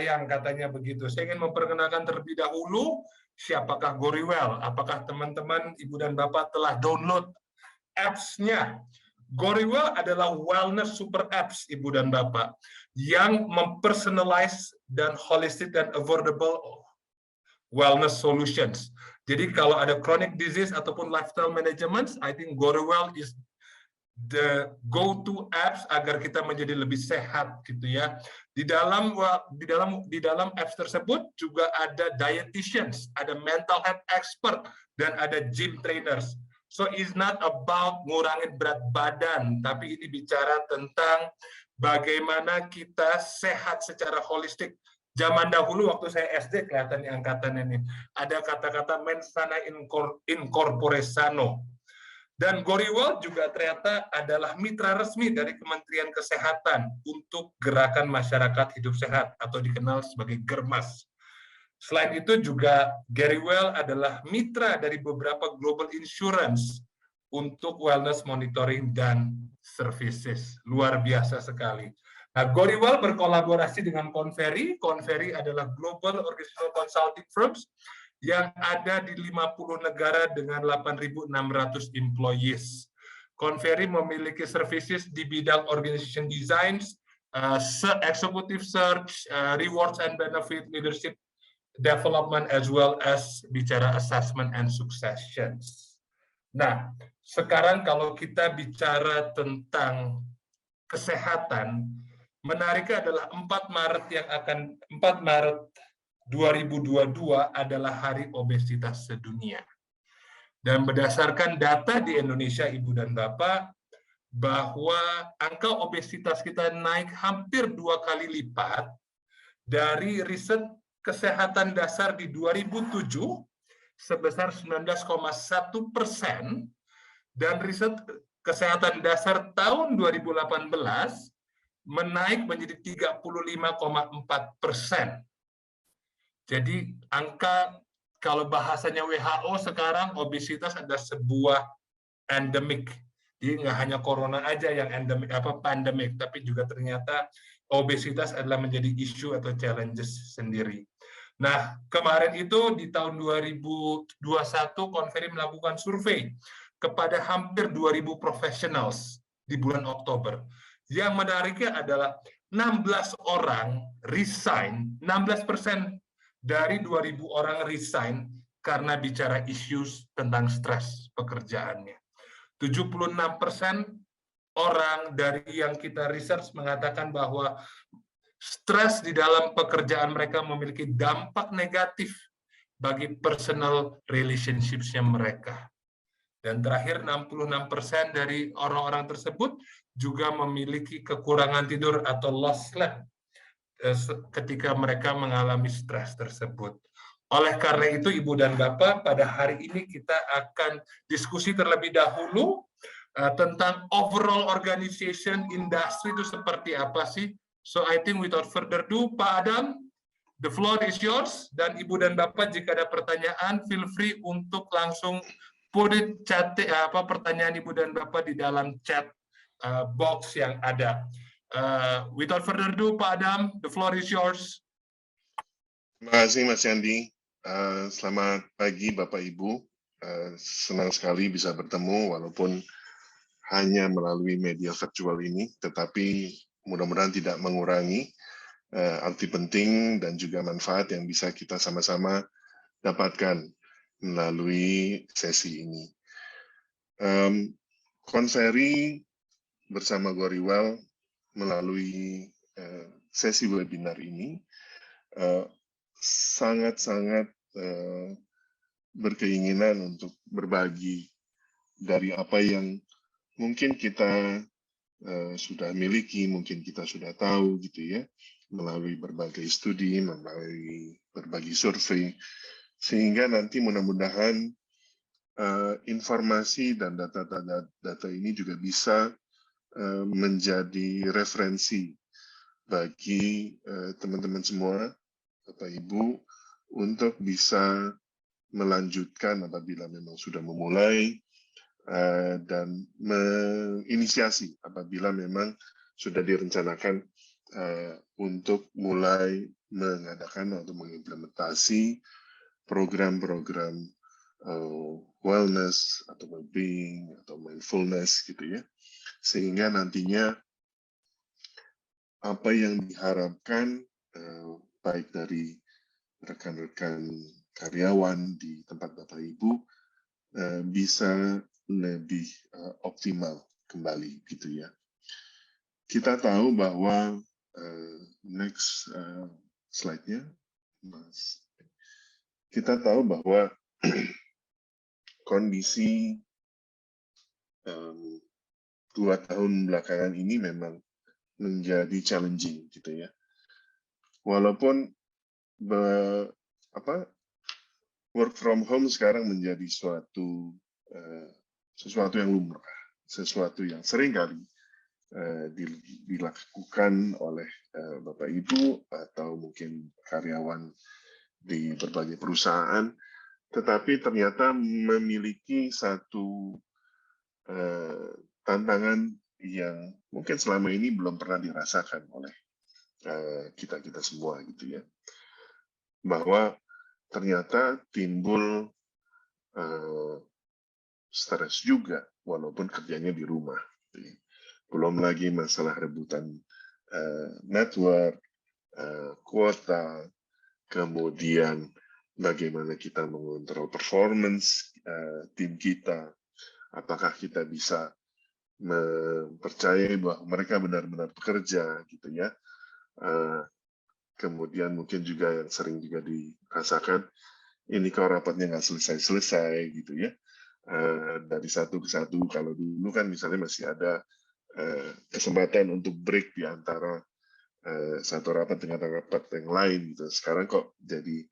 sayang, katanya begitu. Saya ingin memperkenalkan terlebih dahulu siapakah GoRewell. Apakah teman-teman, Ibu dan Bapak telah download apps-nya? GoRewell adalah wellness super apps, Ibu dan Bapak, yang mempersonalize dan holistic dan affordable wellness solutions. Jadi kalau ada chronic disease ataupun lifestyle management, I think GoRewell is the go-to apps agar kita menjadi lebih sehat gitu ya. Di dalam apps tersebut juga ada dietitians, ada mental health expert, dan ada gym trainers. So it's not about ngurangin berat badan, tapi ini bicara tentang bagaimana kita sehat secara holistik. Zaman dahulu waktu saya SD, kelihatan di angkatan ini, ada kata-kata mens sana in corpore sano. Dan GoRewell juga ternyata adalah mitra resmi dari Kementerian Kesehatan untuk Gerakan Masyarakat Hidup Sehat atau dikenal sebagai Germas. Selain itu juga GoRewell adalah mitra dari beberapa global insurance untuk wellness monitoring dan services. Luar biasa sekali. Nah, GoRewell berkolaborasi dengan Conferry. Conferry adalah global organizational consulting firms yang ada di 50 negara dengan 8.600 employees. Conferry memiliki services di bidang organization design, executive search, rewards and benefit, leadership development, as well as bicara assessment and succession. Nah, sekarang kalau kita bicara tentang kesehatan, menariknya adalah 4 Maret 2022 adalah Hari Obesitas Sedunia. Dan berdasarkan data di Indonesia, Ibu dan Bapak, bahwa angka obesitas kita naik hampir 2 kali lipat dari riset kesehatan dasar di 2007 sebesar 19,1% dan riset kesehatan dasar tahun 2018 menaik menjadi 35,4%. Jadi angka, kalau bahasanya WHO sekarang, obesitas adalah sebuah endemik. Jadi nggak hanya corona aja yang endemik, pandemik, tapi juga ternyata obesitas adalah menjadi isu atau challenges sendiri. Nah, kemarin itu di tahun 2021, Conferry melakukan survei kepada hampir 2.000 professionals di bulan Oktober. Yang menariknya adalah 16 orang resign, 16% dari 2.000 orang resign karena bicara isu tentang stres pekerjaannya. 76% orang dari yang kita research mengatakan bahwa stres di dalam pekerjaan mereka memiliki dampak negatif bagi personal relationships-nya mereka. Dan terakhir, 66% dari orang-orang tersebut juga memiliki kekurangan tidur atau loss sleep ketika mereka mengalami stres tersebut. Oleh karena itu, Ibu dan Bapak, pada hari ini kita akan diskusi terlebih dahulu tentang overall organization industry itu seperti apa sih. So I think without further ado, Pak Adam, the floor is yours. Dan Ibu dan Bapak, jika ada pertanyaan, feel free untuk langsung put it pertanyaan Ibu dan Bapak di dalam chat box yang ada. Without further ado, Pak Adam, the floor is yours. Terima kasih, Mas Yandi. Selamat pagi, Bapak Ibu. Senang sekali bisa bertemu, walaupun hanya melalui media virtual ini, tetapi mudah-mudahan tidak mengurangi arti penting dan juga manfaat yang bisa kita sama-sama dapatkan melalui sesi ini. Conferry bersama GoRewell melalui sesi webinar ini sangat-sangat berkeinginan untuk berbagi dari apa yang mungkin kita sudah miliki, mungkin kita sudah tahu gitu ya, melalui berbagai studi, melalui berbagai survei, sehingga nanti mudah-mudahan informasi dan data ini juga bisa menjadi referensi bagi teman-teman semua, Bapak Ibu, untuk bisa melanjutkan apabila memang sudah memulai dan menginisiasi apabila memang sudah direncanakan untuk mulai mengadakan atau mengimplementasi program-program wellness atau well-being atau mindfulness gitu ya, sehingga nantinya apa yang diharapkan baik dari rekan-rekan karyawan di tempat Bapak Ibu bisa lebih optimal kembali gitu ya. Kita tahu bahwa next slide-nya, Mas. Kita tahu bahwa kondisi 2 tahun belakangan ini memang menjadi challenging gitu ya. Walaupun work from home sekarang menjadi sesuatu yang lumrah, sesuatu yang sering kali dilakukan oleh Bapak Ibu atau mungkin karyawan di berbagai perusahaan, tetapi ternyata memiliki satu tantangan yang mungkin selama ini belum pernah dirasakan oleh kita semua gitu ya, bahwa ternyata timbul stres juga walaupun kerjanya di rumah gitu ya. Belum lagi masalah rebutan network, kuota, kemudian bagaimana kita mengontrol performance tim kita, apakah kita bisa mempercayai bahwa mereka benar-benar bekerja gitu ya. Kemudian mungkin juga yang sering juga dirasakan, ini kok rapatnya nggak selesai-selesai gitu ya. Dari satu ke satu, kalau dulu kan misalnya masih ada kesempatan untuk break di antara satu rapat dengan rapat yang lain gitu. Sekarang kok jadi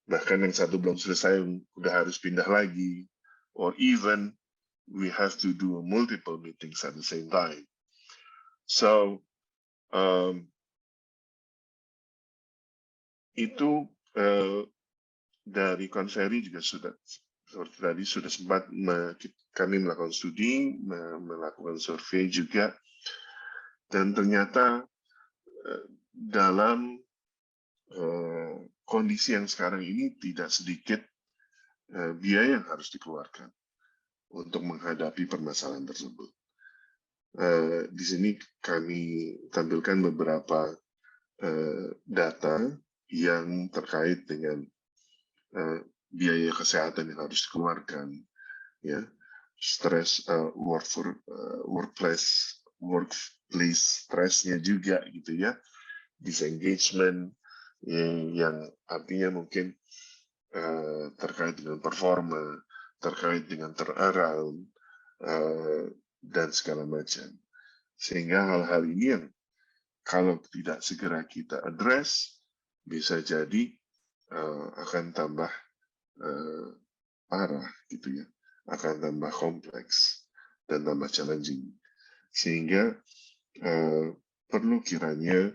bahkan yang satu belum selesai udah harus pindah lagi, or even we have to do multiple meetings at the same time. So itu dari Konferi juga sudah seperti tadi sudah sempat kami melakukan studi, melakukan survei juga, dan ternyata dalam kondisi yang sekarang ini tidak sedikit biaya yang harus dikeluarkan untuk menghadapi permasalahan tersebut. Di sini kami tampilkan beberapa data yang terkait dengan biaya kesehatan yang harus dikeluarkan, ya, stres workplace stressnya juga gitu ya, disengagement yang artinya mungkin terkait dengan performa, terkait dengan turnaround dan segala macam, sehingga hal-hal ini yang kalau tidak segera kita address bisa jadi akan tambah parah gitu ya, akan tambah kompleks dan tambah challenging, sehingga perlu kiranya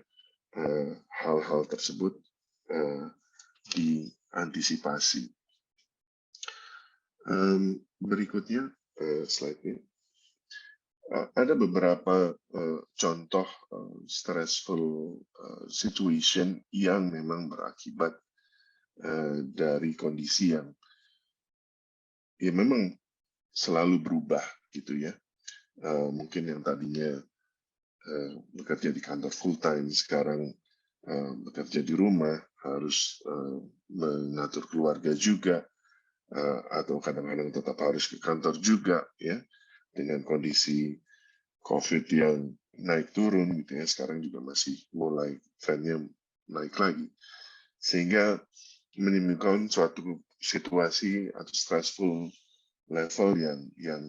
hal-hal tersebut diantisipasi. Berikutnya slide-nya, ada beberapa contoh stressful situation yang memang berakibat dari kondisi yang ya memang selalu berubah gitu ya. Mungkin yang tadinya bekerja di kantor full time sekarang bekerja di rumah, harus mengatur keluarga juga, atau kadang-kadang tetap harus ke kantor juga ya, dengan kondisi COVID yang naik turun gitu ya. Sekarang juga masih mulai trennya naik lagi, sehingga menimbulkan suatu situasi atau stressful level yang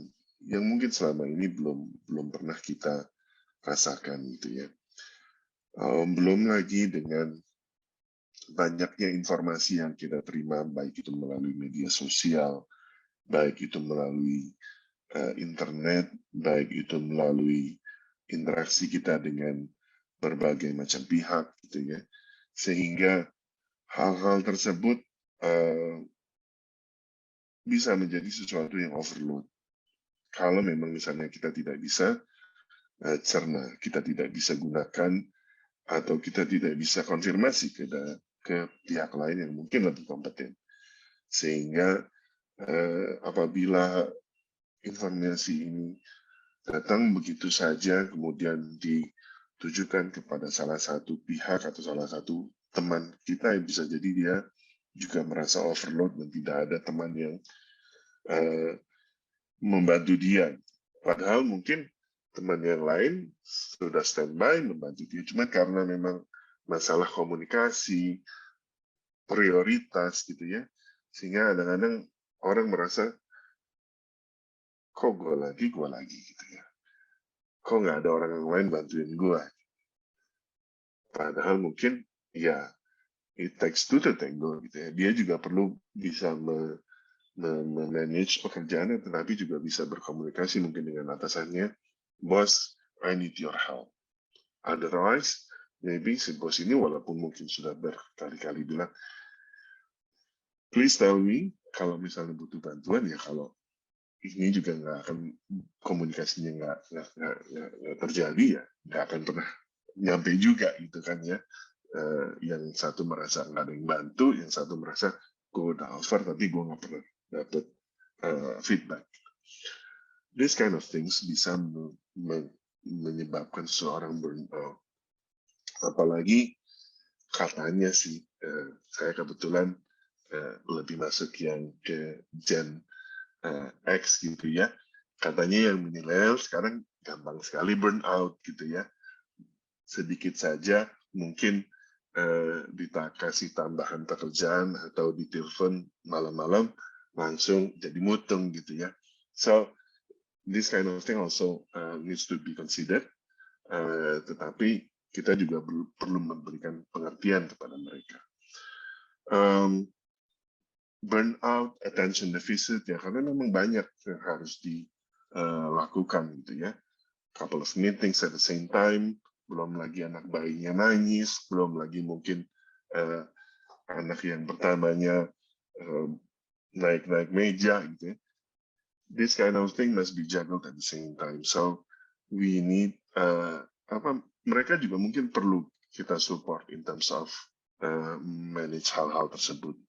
mungkin selama ini belum pernah kita rasakan gitu ya. Belum lagi dengan banyaknya informasi yang kita terima, baik itu melalui media sosial, baik itu melalui internet, baik itu melalui interaksi kita dengan berbagai macam pihak gitu ya, sehingga hal-hal tersebut bisa menjadi sesuatu yang overload. Kalau memang misalnya kita tidak bisa cerna, kita tidak bisa gunakan atau kita tidak bisa konfirmasi ke pihak lain yang mungkin lebih kompeten. Sehingga apabila informasi ini datang begitu saja, kemudian ditujukan kepada salah satu pihak atau salah satu teman kita, yang bisa jadi dia juga merasa overload dan tidak ada teman yang membantu dia. Padahal mungkin teman yang lain sudah standby membantu dia, cuma karena memang masalah komunikasi, prioritas gitu ya, sehingga kadang-kadang orang merasa kok gue lagi gitu ya, kok nggak ada orang yang lain bantuin gue. Padahal mungkin ya it takes two to tango gitu ya, dia juga perlu bisa manage pekerjaannya, tetapi juga bisa berkomunikasi mungkin dengan atasannya, bos, I need your help. Otherwise, maybe si bos ini walaupun mungkin sudah berkali-kali bilang, please tell me kalau misalnya butuh bantuan, ya kalau ini juga nggak akan, komunikasinya nggak terjadi, ya nggak akan pernah nyampe juga gitu kan ya. Yang satu merasa nggak ada yang bantu, yang satu merasa gue udah offer tapi gue nggak pernah dapat feedback. This kind of things bisa menyebabkan seseorang burnout. Apalagi katanya sih, saya kebetulan lebih masuk yang ke Gen X gitu ya. Katanya yang milenial sekarang gampang sekali burnout gitu ya. Sedikit saja mungkin dikasih tambahan pekerjaan atau ditelepon malam-malam langsung jadi mutung gitu ya. So this kind of thing also needs to be considered. Tetapi kita juga perlu memberikan pengertian kepada mereka. Burnout, attention deficit ya, karena memang banyak yang harus dilakukan gitu ya. Couple of meetings at the same time, belum lagi anak bayinya nangis, belum lagi mungkin anak yang pertamanya naik-naik meja gitu ya. This kind of thing must be juggled at the same time. So we need mereka juga mungkin perlu kita support in terms of manage hal-hal tersebut.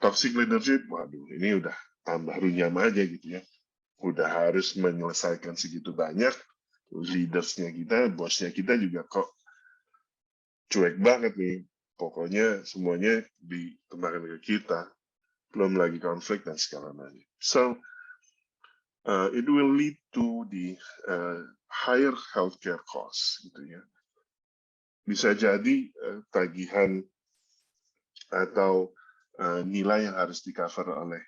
Toxic leadership, waduh, ini udah tambah runyam aja gitu ya. Udah harus menyelesaikan segitu banyak, leadersnya kita, bosnya kita juga kok cuek banget nih. Pokoknya semuanya dikembangkan ke kita. Belum lagi konflik dan segala macam. So, it will lead to the higher healthcare costs, gitu ya. Bisa jadi tagihan atau nilai yang harus di-cover oleh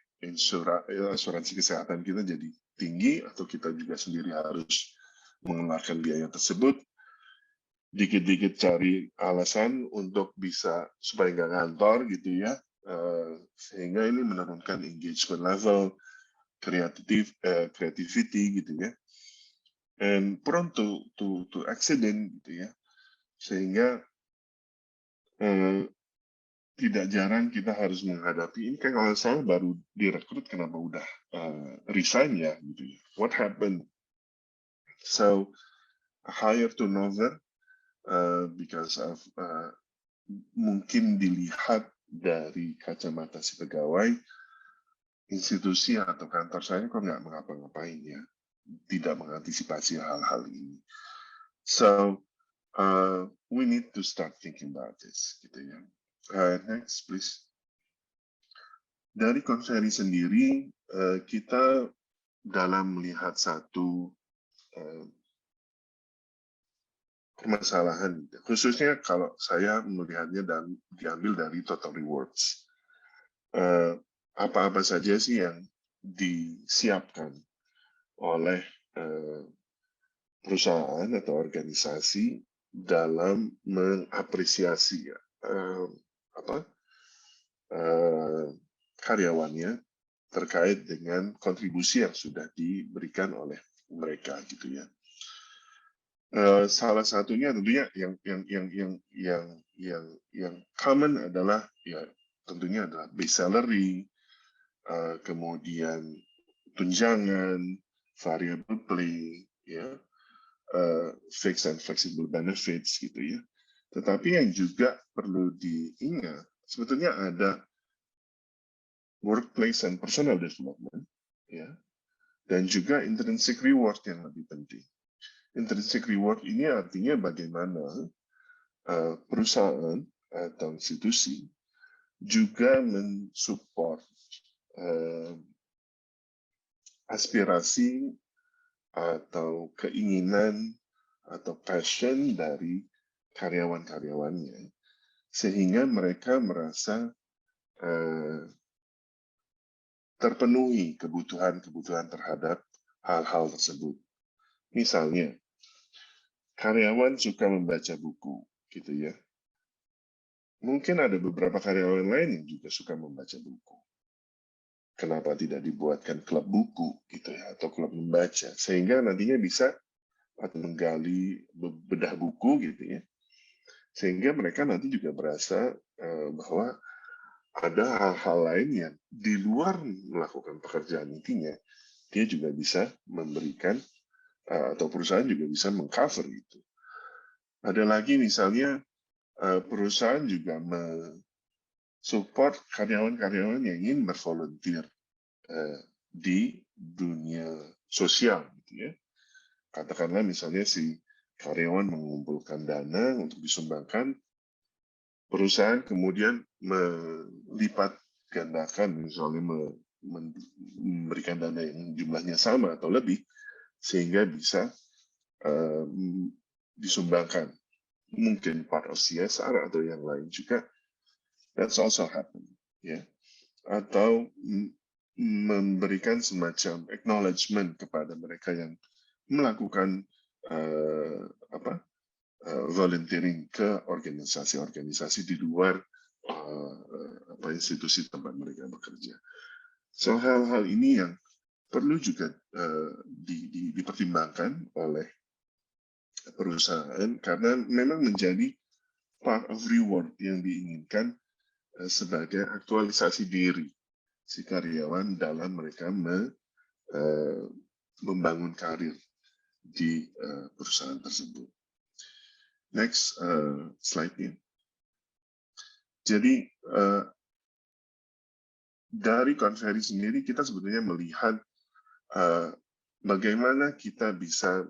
asuransi kesehatan kita jadi tinggi, atau kita juga sendiri harus mengeluarkan biaya tersebut. Dikit-dikit cari alasan untuk bisa supaya nggak ngantor gitu ya, sehingga ini menurunkan engagement level, creativity gitu ya, and prone to accident gitu ya, sehingga tidak jarang kita harus menghadapi ini. Kan kalau saya baru direkrut, kenapa udah resign ya gitu ya, what happened? So higher turnover because of mungkin dilihat dari kacamata si pegawai, institusi atau kantor saya kok nggak mengapa-ngapain ya, tidak mengantisipasi hal-hal ini. So we need to start thinking about this gitu ya. Next please. Dari Konseri sendiri, kita dalam melihat satu permasalahan, khususnya kalau saya melihatnya dan diambil dari Total Rewards. Apa-apa saja sih yang disiapkan oleh perusahaan atau organisasi dalam mengapresiasi karyawannya terkait dengan kontribusi yang sudah diberikan oleh mereka gitu ya. Salah satunya tentunya yang common adalah ya tentunya adalah base salary, kemudian tunjangan, variable pay, ya, fixed and flexible benefits gitu ya. Tetapi yang juga perlu diingat, sebetulnya ada workplace and personal development, ya, dan juga intrinsic reward yang lebih penting. Intrinsic reward ini artinya bagaimana perusahaan atau institusi juga mensupport aspirasi atau keinginan atau passion dari karyawan-karyawannya, sehingga mereka merasa terpenuhi kebutuhan-kebutuhan terhadap hal-hal tersebut. Misalnya, karyawan suka membaca buku, gitu ya. Mungkin ada beberapa karyawan lain yang juga suka membaca buku. Kenapa tidak dibuatkan klub buku, gitu ya, atau klub membaca, sehingga nantinya bisa atau menggali bedah buku, gitu ya, sehingga mereka nanti juga merasa bahwa ada hal-hal lain yang di luar melakukan pekerjaan intinya, dia juga bisa memberikan atau perusahaan juga bisa mengcover itu. Ada lagi misalnya perusahaan juga support karyawan-karyawan yang ingin bervolunteer di dunia sosial, gitu ya. Katakanlah misalnya si karyawan mengumpulkan dana untuk disumbangkan, perusahaan kemudian melipat gandakan, misalnya memberikan dana yang jumlahnya sama atau lebih, sehingga bisa disumbangkan. Mungkin part of CSR atau yang lain juga. That's also happen, ya. Atau memberikan semacam acknowledgement kepada mereka yang melakukan volunteering ke organisasi-organisasi di luar institusi tempat mereka bekerja. So hal-hal ini yang perlu juga dipertimbangkan oleh perusahaan karena memang menjadi part of reward yang diinginkan sebagai aktualisasi diri si karyawan dalam mereka membangun karir di perusahaan tersebut. Next slide-nya. Jadi dari konferi sendiri kita sebetulnya melihat bagaimana kita bisa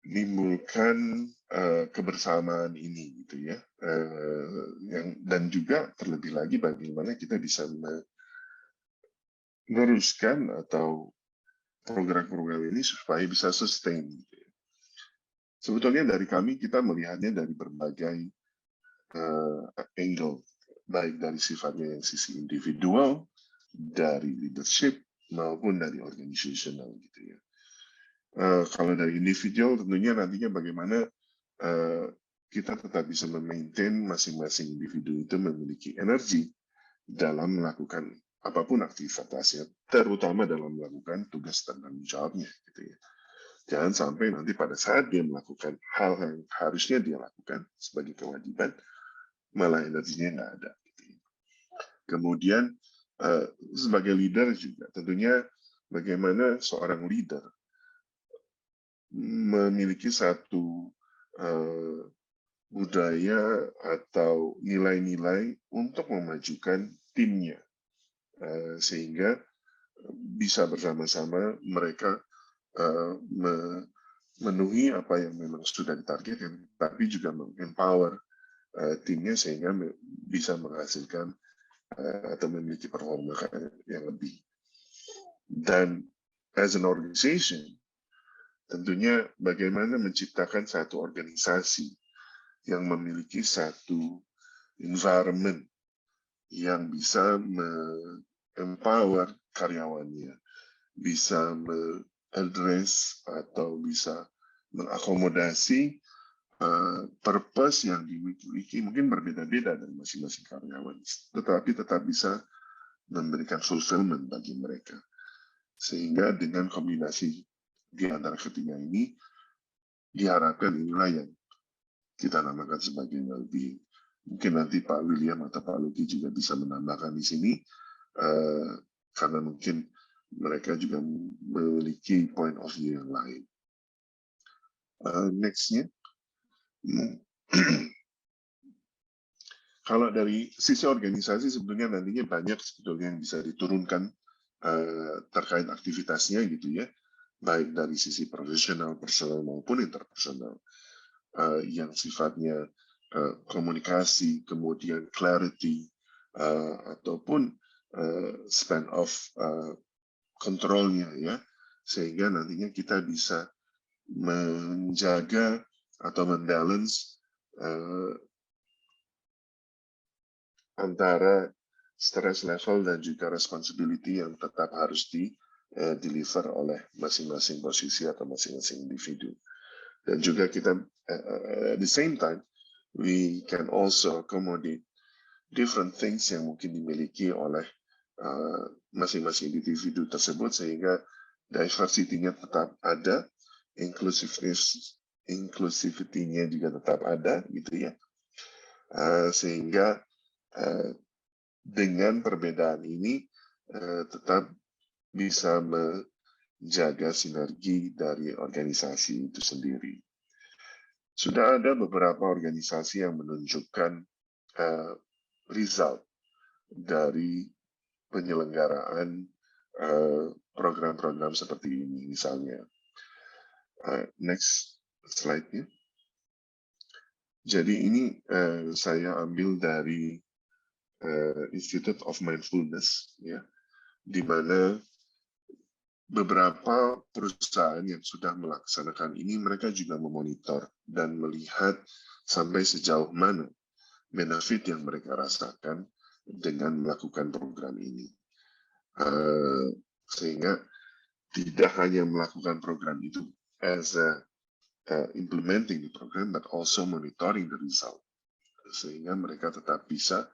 menimbulkan kebersamaan ini, gitu ya. Dan juga terlebih lagi bagaimana kita bisa meneruskan atau program-program ini supaya bisa sustain. Gitu ya. Sebetulnya dari kami kita melihatnya dari berbagai angle, baik dari sifatnya yang sisi individual, dari leadership maupun dari organizational, gitu ya. Kalau dari individual tentunya nantinya bagaimana kita tetap bisa memaintain masing-masing individu itu memiliki energi dalam melakukan apapun aktivitasnya, terutama dalam melakukan tugas dan tanggung jawabnya, gitu ya. Jangan sampai nanti pada saat dia melakukan hal yang harusnya dia lakukan sebagai kewajiban, malah energinya nggak ada. Gitu ya. Kemudian sebagai leader juga tentunya bagaimana seorang leader memiliki satu budaya atau nilai-nilai untuk memajukan timnya, sehingga bisa bersama-sama mereka memenuhi apa yang memang sudah ditargetkan, tapi juga empower timnya sehingga bisa menghasilkan atau memiliki performa yang lebih. Dan as an organization, tentunya bagaimana menciptakan satu organisasi yang memiliki satu environment yang bisa empower karyawannya, bisa address atau bisa mengakomodasi purpose yang dimiliki mungkin berbeda-beda dari masing-masing karyawan, tetapi tetap bisa memberikan fulfillment bagi mereka. Sehingga dengan kombinasi di antara ketiga ini, diharapkan inilah yang kita namakan sebagai well-being. Mungkin nanti Pak William atau Pak Luki juga bisa menambahkan di sini, karena mungkin mereka juga memiliki point of view yang lain. Next-nya. Kalau dari sisi organisasi sebenarnya nantinya banyak sebetulnya yang bisa diturunkan terkait aktivitasnya gitu ya, baik dari sisi profesional, personal maupun interpersonal, yang sifatnya komunikasi, kemudian clarity, ataupun span of control-nya ya, sehingga nantinya kita bisa menjaga atau membalance antara stress level dan juga responsibility yang tetap harus deliver oleh masing-masing posisi atau masing-masing individu. Dan juga kita at the same time we can also accommodate different things yang mungkin dimiliki oleh masing-masing individu tersebut sehingga diversity-nya tetap ada, inclusivity-nya juga tetap ada gitu ya. Sehingga dengan perbedaan ini tetap bisa menjaga sinergi dari organisasi itu sendiri. Sudah ada beberapa organisasi yang menunjukkan result dari penyelenggaraan program-program seperti ini, misalnya. Next slide-nya. Jadi ini saya ambil dari Institute of Mindfulness, ya, di mana beberapa perusahaan yang sudah melaksanakan ini mereka juga memonitor dan melihat sampai sejauh mana benefit yang mereka rasakan dengan melakukan program ini, sehingga tidak hanya melakukan program itu as implementing the program, but also monitoring the result, sehingga mereka tetap bisa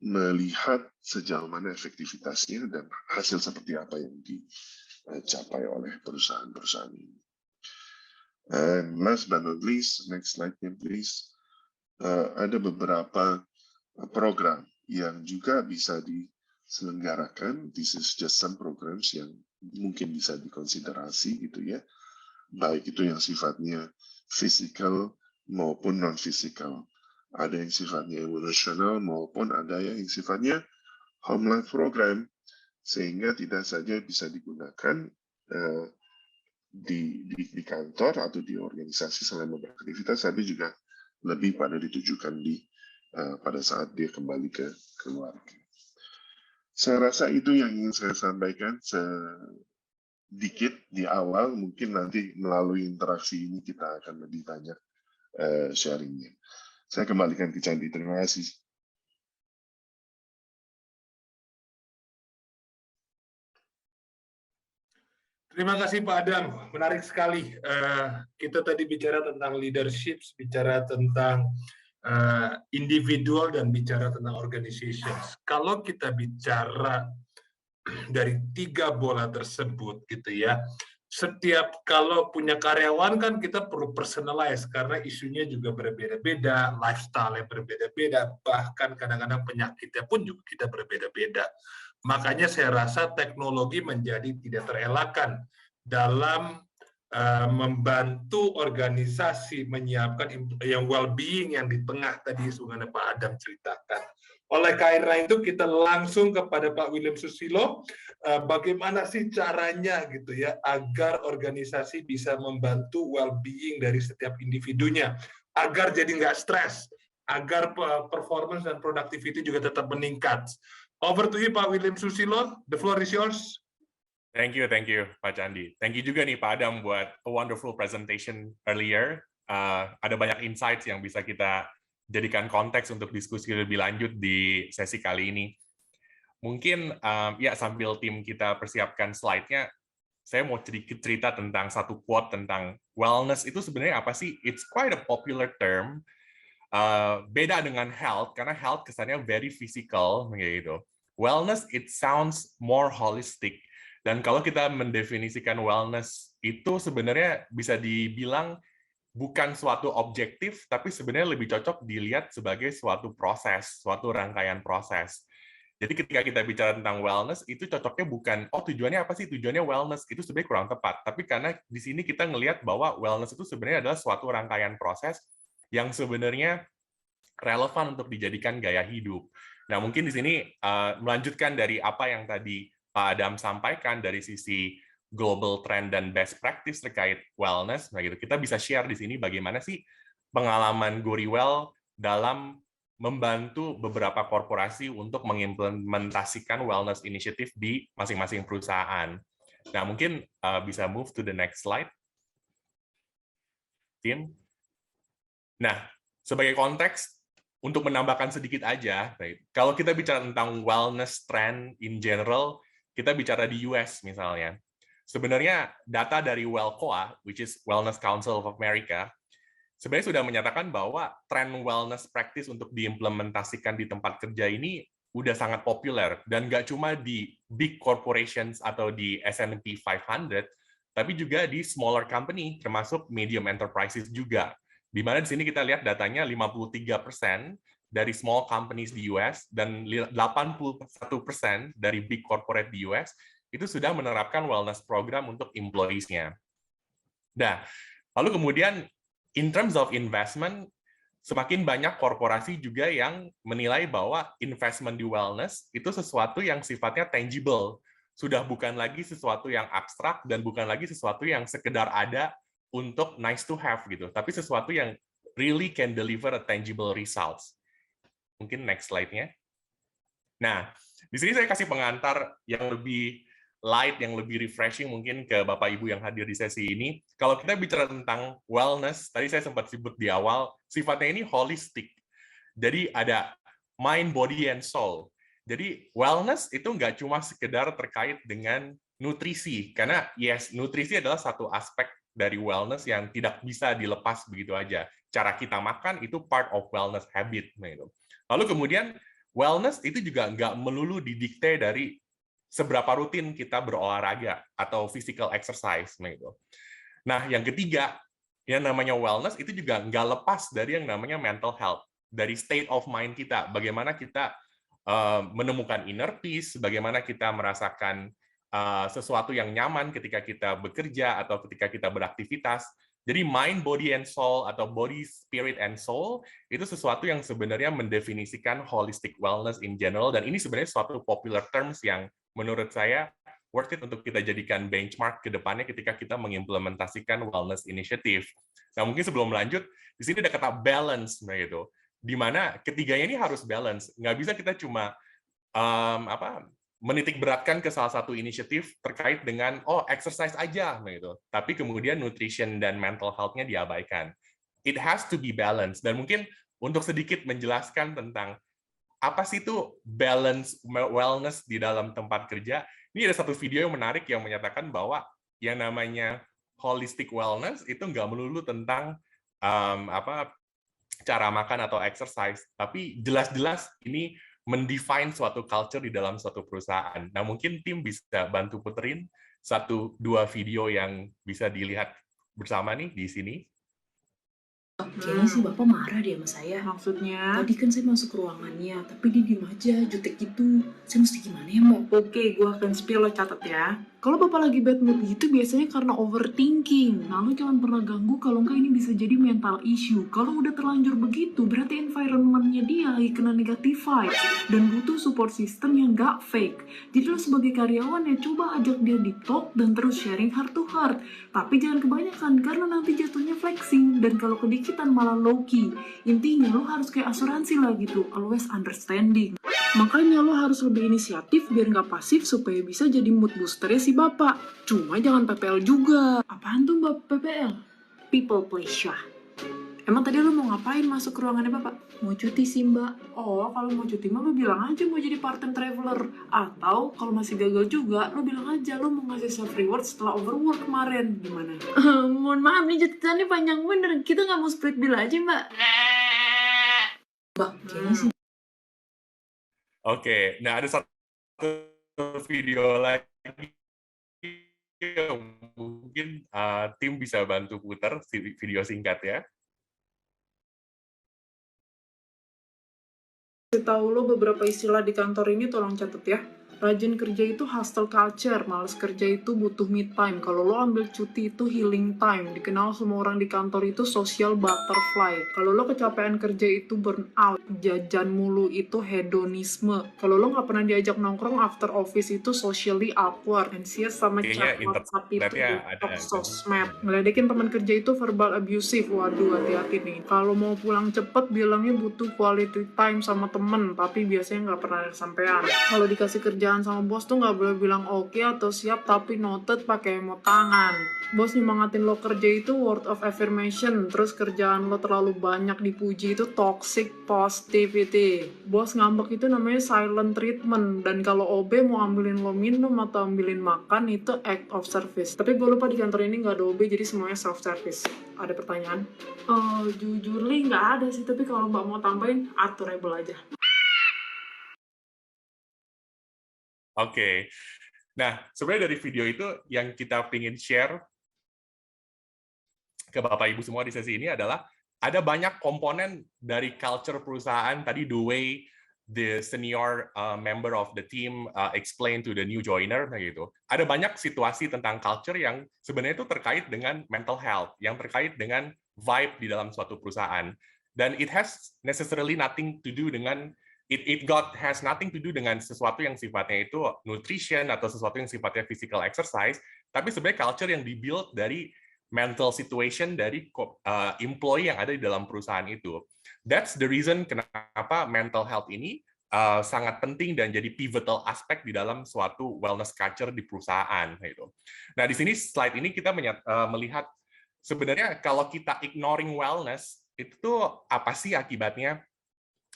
melihat sejauh mana efektivitasnya dan hasil seperti apa yang dicapai oleh perusahaan-perusahaan ini. And last but not least, next slide please, ada beberapa program yang juga bisa diselenggarakan. This is just some programs yang mungkin bisa dikonsiderasi gitu ya, baik itu yang sifatnya physical maupun non-physical. Ada yang sifatnya emosional maupun ada yang sifatnya home life program, sehingga tidak saja bisa digunakan di kantor atau di organisasi selama beraktivitas, tapi juga lebih pada ditujukan pada saat dia kembali ke keluarga. Saya rasa itu yang ingin saya sampaikan sedikit di awal, mungkin nanti melalui interaksi ini kita akan lebih banyak sharingnya. Saya kembalikan ke Candi. Terima kasih. Terima kasih Pak Adam, menarik sekali. Kita tadi bicara tentang leadership, bicara tentang individual dan bicara tentang organizations. Kalau kita bicara dari 3 bola tersebut, gitu ya. Setiap kalau punya karyawan kan kita perlu personalize karena isunya juga berbeda-beda, lifestyle yang berbeda-beda, bahkan kadang-kadang penyakitnya pun juga kita berbeda-beda. Makanya saya rasa teknologi menjadi tidak terelakkan dalam membantu organisasi menyiapkan yang well-being yang di tengah tadi sebenarnya Pak Adam ceritakan. Oleh karena itu kita langsung kepada Pak William Susilo, bagaimana sih caranya gitu ya agar organisasi bisa membantu well-being dari setiap individunya, agar jadi nggak stres, agar performance dan productivity juga tetap meningkat. Over to you Pak William Susilo, the floor is yours. Thank you Pak Candi. Thank you juga nih Pak Adam buat a wonderful presentation earlier. Ada banyak insights yang bisa kita jadikan konteks untuk diskusi lebih lanjut di sesi kali ini. Mungkin ya sambil tim kita persiapkan slide-nya, saya mau sedikit cerita tentang satu quote tentang wellness itu sebenarnya apa sih? It's quite a popular term. Beda dengan health, karena health kesannya very physical, gitu. Wellness, it sounds more holistic. Dan kalau kita mendefinisikan wellness, itu sebenarnya bisa dibilang bukan suatu objektif, tapi sebenarnya lebih cocok dilihat sebagai suatu proses, suatu rangkaian proses. Jadi ketika kita bicara tentang wellness, itu cocoknya bukan, oh tujuannya apa sih? Tujuannya wellness, itu sebenarnya kurang tepat. Tapi karena di sini kita ngelihat bahwa wellness itu sebenarnya adalah suatu rangkaian proses yang sebenarnya relevan untuk dijadikan gaya hidup. Nah, mungkin di sini melanjutkan dari apa yang tadi Pak Adam sampaikan dari sisi global trend dan best practice terkait wellness, nah gitu. Kita bisa share di sini bagaimana sih pengalaman GoReWell dalam membantu beberapa korporasi untuk mengimplementasikan wellness initiative di masing-masing perusahaan. Nah, mungkin bisa move to the next slide, Tim. Nah, sebagai konteks, untuk menambahkan sedikit aja, kalau kita bicara tentang wellness trend in general, kita bicara di US misalnya. Sebenarnya data dari WellCOA, which is Wellness Council of America, sebenarnya sudah menyatakan bahwa tren wellness practice untuk diimplementasikan di tempat kerja ini udah sangat populer, dan nggak cuma di big corporations atau di S&P 500, tapi juga di smaller company, termasuk medium enterprises juga. Di mana di sini kita lihat datanya 53% dari small companies di US dan 81% dari big corporate di US itu sudah menerapkan wellness program untuk employees-nya. Nah, lalu kemudian in terms of investment, semakin banyak korporasi juga yang menilai bahwa investment di wellness itu sesuatu yang sifatnya tangible. Sudah bukan lagi sesuatu yang abstrak dan bukan lagi sesuatu yang sekedar ada untuk nice to have gitu, tapi sesuatu yang really can deliver a tangible results. Mungkin next slide-nya. Nah, di sini saya kasih pengantar yang lebih light, yang lebih refreshing mungkin ke Bapak Ibu yang hadir di sesi ini. Kalau kita bicara tentang wellness, tadi saya sempat sebut di awal, sifatnya ini holistic. Jadi ada mind, body, and soul. Jadi wellness itu nggak cuma sekedar terkait dengan nutrisi, karena yes, nutrisi adalah satu aspek dari wellness yang tidak bisa dilepas begitu aja. Cara kita makan itu part of wellness habit. Lalu kemudian wellness itu juga nggak melulu didikte dari seberapa rutin kita berolahraga atau physical exercise. Nah, yang ketiga, yang namanya wellness itu juga nggak lepas dari yang namanya mental health, dari state of mind kita, bagaimana kita menemukan inner peace, bagaimana kita merasakan sesuatu yang nyaman ketika kita bekerja atau ketika kita beraktivitas. Jadi mind, body, and soul atau body, spirit, and soul itu sesuatu yang sebenarnya mendefinisikan holistic wellness in general, dan ini sebenarnya suatu popular terms yang menurut saya worth it untuk kita jadikan benchmark ke depannya ketika kita mengimplementasikan wellness initiative. Nah, mungkin sebelum lanjut, di sini ada kata balance, gitu. Di mana ketiganya ini harus balance. Nggak bisa kita cuma menitik beratkan ke salah satu inisiatif terkait dengan exercise aja gitu, tapi kemudian nutrition dan mental health-nya diabaikan. It has to be balanced. Dan mungkin untuk sedikit menjelaskan tentang apa sih itu balance wellness di dalam tempat kerja, ini ada satu video yang menarik yang menyatakan bahwa yang namanya holistic wellness itu nggak melulu tentang cara makan atau exercise, tapi jelas-jelas ini mendefine suatu culture di dalam suatu perusahaan. Nah, mungkin tim bisa bantu puterin 1-2 video yang bisa dilihat bersama nih di sini. Kayaknya sih Bapak marah deh sama saya. Maksudnya? Tadi kan saya masuk ke ruangannya, tapi dia diem aja, jutek gitu. Saya mesti gimana ya, Mbak? Oke, gue akan spill, lo catat ya. Kalau Bapak lagi bad mood gitu biasanya karena overthinking. Nah, lo jangan pernah ganggu, kalau enggak ini bisa jadi mental issue. Kalau udah terlanjur begitu, berarti environment-nya dia lagi kena negative vibes. Dan butuh support system yang gak fake. Jadi lo sebagai karyawan ya coba ajak dia di talk dan terus sharing heart to heart. Tapi jangan kebanyakan, karena nanti jatuhnya flexing. Dan kalau kedikitan malah low key. Intinya lo harus kayak asuransi lah gitu, always understanding. Makanya lo harus lebih inisiatif biar nggak pasif supaya bisa jadi mood boosternya si Bapak. Cuma jangan PPL juga. Apaan tuh Mbak PPL? People pleasure. Emang tadi lo mau ngapain masuk ke ruangannya Bapak? Mau cuti sih, Mbak. Oh, kalau mau cuti mah lo bilang aja mau jadi part-time traveler. Atau kalau masih gagal juga, lo bilang aja lo mau ngasih self reward setelah overwork kemarin. Gimana? Mohon maaf nih, cutiannya panjang bener. Kita nggak mau split bill aja, Mbak. Mbak, kayaknya sih. Oke, nah ada satu video lagi yang mungkin tim bisa bantu putar video singkat ya. Kasih tahu lo beberapa istilah di kantor ini, tolong catat ya. Rajin kerja itu hustle culture, males kerja itu butuh me time. Kalau lo ambil cuti itu healing time. Dikenal semua orang di kantor itu social butterfly. Kalau lo kecapean kerja itu burnout. Jajan mulu itu hedonisme. Kalau lo nggak pernah diajak nongkrong after office itu socially awkward. Anxious sama Kayaknya chat WhatsApp itu internetnya ada detox sosmed. Ngeledekin teman kerja itu verbal abusive. Waduh, hati-hati nih. Kalau mau pulang cepet bilangnya butuh quality time sama temen, tapi biasanya nggak pernah kesampean. Kalau dikasih kerjaan sama bos tuh nggak boleh bilang oke atau siap, tapi noted pakai emot tangan. Bos nyemangatin lo kerja itu word of affirmation, terus kerjaan lo terlalu banyak dipuji itu toxic positivity. Bos ngambek itu namanya silent treatment, dan kalau OB mau ambilin lo minum atau ambilin makan itu act of service. Tapi gue lupa di kantor ini nggak ada OB, jadi semuanya self service. Ada pertanyaan? Jujur li nggak ada sih, tapi kalau mbak mau tambahin aturable aja. Oke. Nah, sebenarnya dari video itu yang kita ingin share ke Bapak Ibu semua di sesi ini adalah ada banyak komponen dari culture perusahaan. Tadi the way the senior member of the team explain to the new joiner, gitu. Ada banyak situasi tentang culture yang sebenarnya itu terkait dengan mental health, yang terkait dengan vibe di dalam suatu perusahaan. Dan it has necessarily nothing to do dengan has nothing to do dengan sesuatu yang sifatnya itu nutrition atau sesuatu yang sifatnya physical exercise, tapi sebenarnya culture yang dibuild dari mental situation dari employee yang ada di dalam perusahaan itu. That's the reason kenapa mental health ini sangat penting dan jadi pivotal aspek di dalam suatu wellness culture di perusahaan. Gitu. Nah, di sini slide ini kita melihat sebenarnya kalau kita ignoring wellness, itu tuh apa sih akibatnya?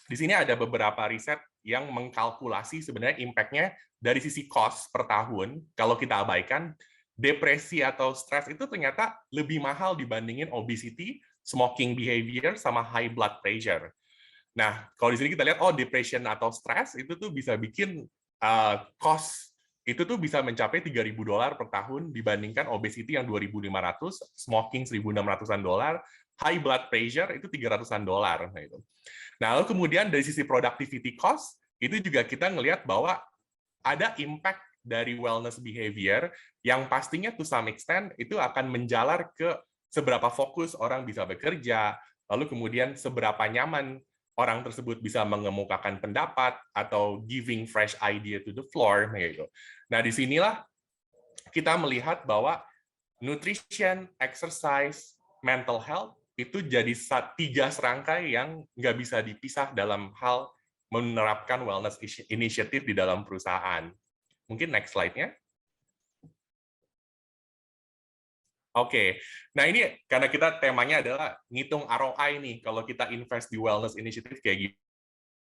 Di sini ada beberapa riset yang mengkalkulasi sebenarnya impact-nya dari sisi cost per tahun. Kalau kita abaikan, depresi atau stres itu ternyata lebih mahal dibandingin obesity, smoking behavior, sama high blood pressure. Nah, kalau di sini kita lihat, depression atau stres itu tuh bisa bikin cost itu tuh bisa mencapai $3.000 per tahun dibandingkan obesity yang 2.500, smoking 1.600-an dolar, high blood pressure itu $300-an dolar. Nah, lalu kemudian dari sisi productivity cost, itu juga kita ngelihat bahwa ada impact dari wellness behavior yang pastinya to some extent itu akan menjalar ke seberapa fokus orang bisa bekerja, lalu kemudian seberapa nyaman orang tersebut bisa mengemukakan pendapat atau giving fresh idea to the floor. Gitu. Nah, disinilah kita melihat bahwa nutrition, exercise, mental health, itu jadi 3 serangkai yang nggak bisa dipisah dalam hal menerapkan wellness initiative di dalam perusahaan. Mungkin next slide-nya. Oke, nah ini karena kita temanya adalah ngitung ROI nih, kalau kita invest di wellness initiative kayak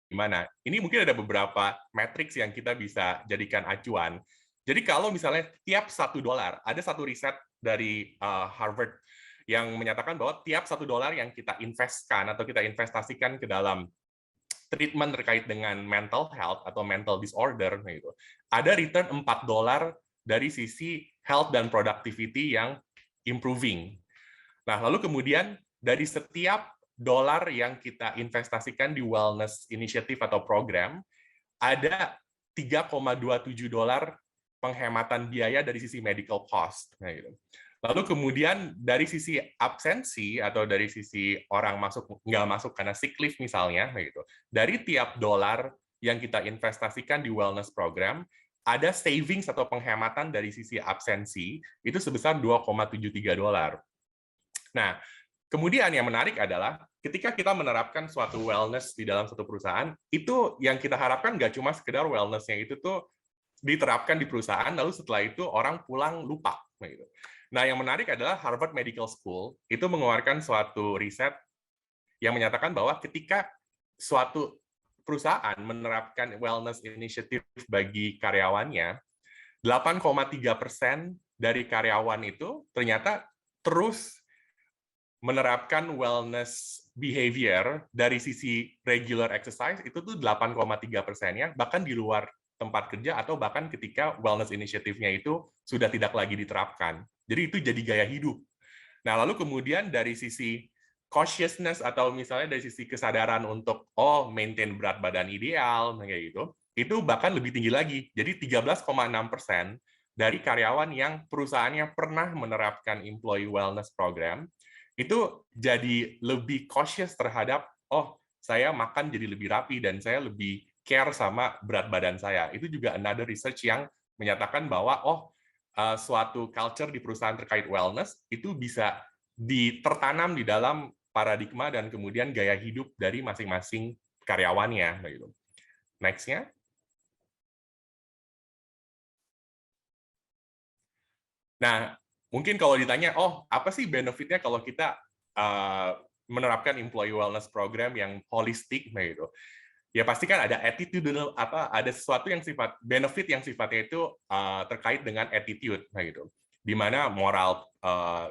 gimana. Ini mungkin ada beberapa matriks yang kita bisa jadikan acuan. Jadi kalau misalnya tiap $1, ada satu riset dari Harvard yang menyatakan bahwa tiap $1 yang kita investkan atau kita investasikan ke dalam treatment terkait dengan mental health atau mental disorder, gitu, ada return $4 dari sisi health dan productivity yang improving. Nah, lalu kemudian dari setiap dolar yang kita investasikan di wellness initiative atau program, ada $3,27 penghematan biaya dari sisi medical cost. Nah, gitu. Lalu kemudian dari sisi absensi atau dari sisi orang nggak masuk karena sick leave misalnya, gitu. Dari tiap dolar yang kita investasikan di wellness program, ada savings atau penghematan dari sisi absensi itu sebesar $2,73. Nah, kemudian yang menarik adalah ketika kita menerapkan suatu wellness di dalam satu perusahaan, itu yang kita harapkan nggak cuma sekedar wellness-nya itu tuh diterapkan di perusahaan, lalu setelah itu orang pulang lupa. Gitu. Nah, yang menarik adalah Harvard Medical School itu mengeluarkan suatu riset yang menyatakan bahwa ketika suatu perusahaan menerapkan wellness initiative bagi karyawannya, 8,3% dari karyawan itu ternyata terus menerapkan wellness behavior dari sisi regular exercise itu tuh 8,3%-nya, bahkan di luar tempat kerja atau bahkan ketika wellness initiative-nya itu sudah tidak lagi diterapkan. Jadi itu jadi gaya hidup. Nah, lalu kemudian dari sisi cautiousness atau misalnya dari sisi kesadaran untuk maintain berat badan ideal kayak gitu, itu bahkan lebih tinggi lagi. Jadi 13,6% dari karyawan yang perusahaannya pernah menerapkan employee wellness program itu jadi lebih cautious terhadap saya makan jadi lebih rapi dan saya lebih care sama berat badan saya. Itu juga another research yang menyatakan bahwa suatu culture di perusahaan terkait wellness itu bisa tertanam di dalam paradigma dan kemudian gaya hidup dari masing-masing karyawannya. Gitu. Next-nya. Nah, mungkin kalau ditanya, apa sih benefit-nya kalau kita menerapkan employee wellness program yang holistik, gitu? Ya pasti kan ada attitudinal, ada sesuatu yang benefit yang sifatnya itu terkait dengan attitude, gitu. Di mana moral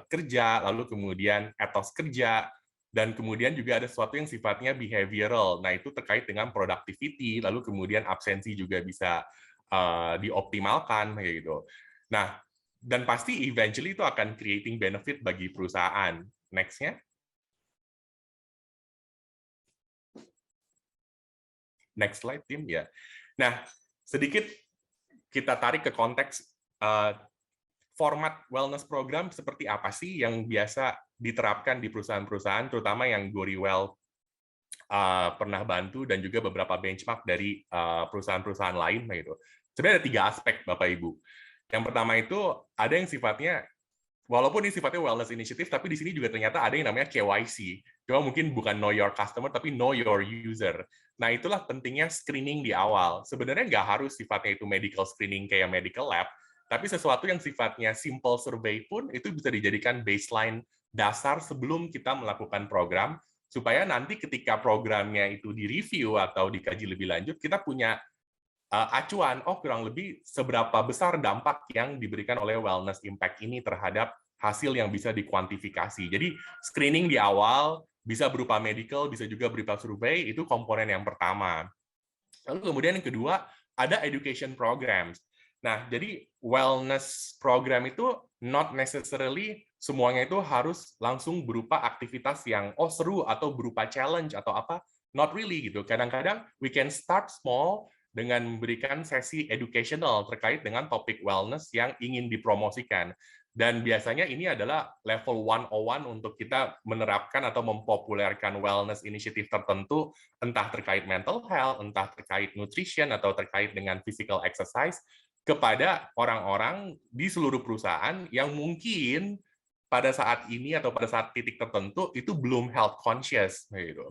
kerja, lalu kemudian etos kerja, dan kemudian juga ada sesuatu yang sifatnya behavioral. Nah, itu terkait dengan productivity, lalu kemudian absensi juga bisa dioptimalkan, gitu. Nah, dan pasti eventually itu akan creating benefit bagi perusahaan. Next-nya. Next slide, Tim. Ya. Nah, sedikit kita tarik ke konteks format wellness program seperti apa sih yang biasa diterapkan di perusahaan-perusahaan, terutama yang GoriWell pernah bantu dan juga beberapa benchmark dari perusahaan-perusahaan lain. Gitu. Sebenarnya ada 3 aspek, Bapak Ibu. Yang pertama itu ada yang sifatnya, walaupun ini sifatnya wellness initiative, tapi di sini juga ternyata ada yang namanya KYC. Cuma mungkin bukan know your customer, tapi know your user. Nah, itulah pentingnya screening di awal. Sebenarnya nggak harus sifatnya itu medical screening kayak medical lab, tapi sesuatu yang sifatnya simple survey pun itu bisa dijadikan baseline dasar sebelum kita melakukan program, supaya nanti ketika programnya itu direview atau dikaji lebih lanjut, kita punya acuan, kurang lebih seberapa besar dampak yang diberikan oleh wellness impact ini terhadap hasil yang bisa dikuantifikasi. Jadi screening di awal bisa berupa medical, bisa juga berupa survei, itu komponen yang pertama. Lalu kemudian yang kedua, ada education programs. Nah, jadi wellness program itu not necessarily semuanya itu harus langsung berupa aktivitas yang seru atau berupa challenge atau apa, not really gitu. Kadang-kadang we can start small dengan memberikan sesi educational terkait dengan topik wellness yang ingin dipromosikan. Dan biasanya ini adalah level 101 untuk kita menerapkan atau mempopulerkan wellness initiative tertentu, entah terkait mental health, entah terkait nutrition, atau terkait dengan physical exercise, kepada orang-orang di seluruh perusahaan yang mungkin pada saat ini atau pada saat titik tertentu itu belum health conscious. Gitu.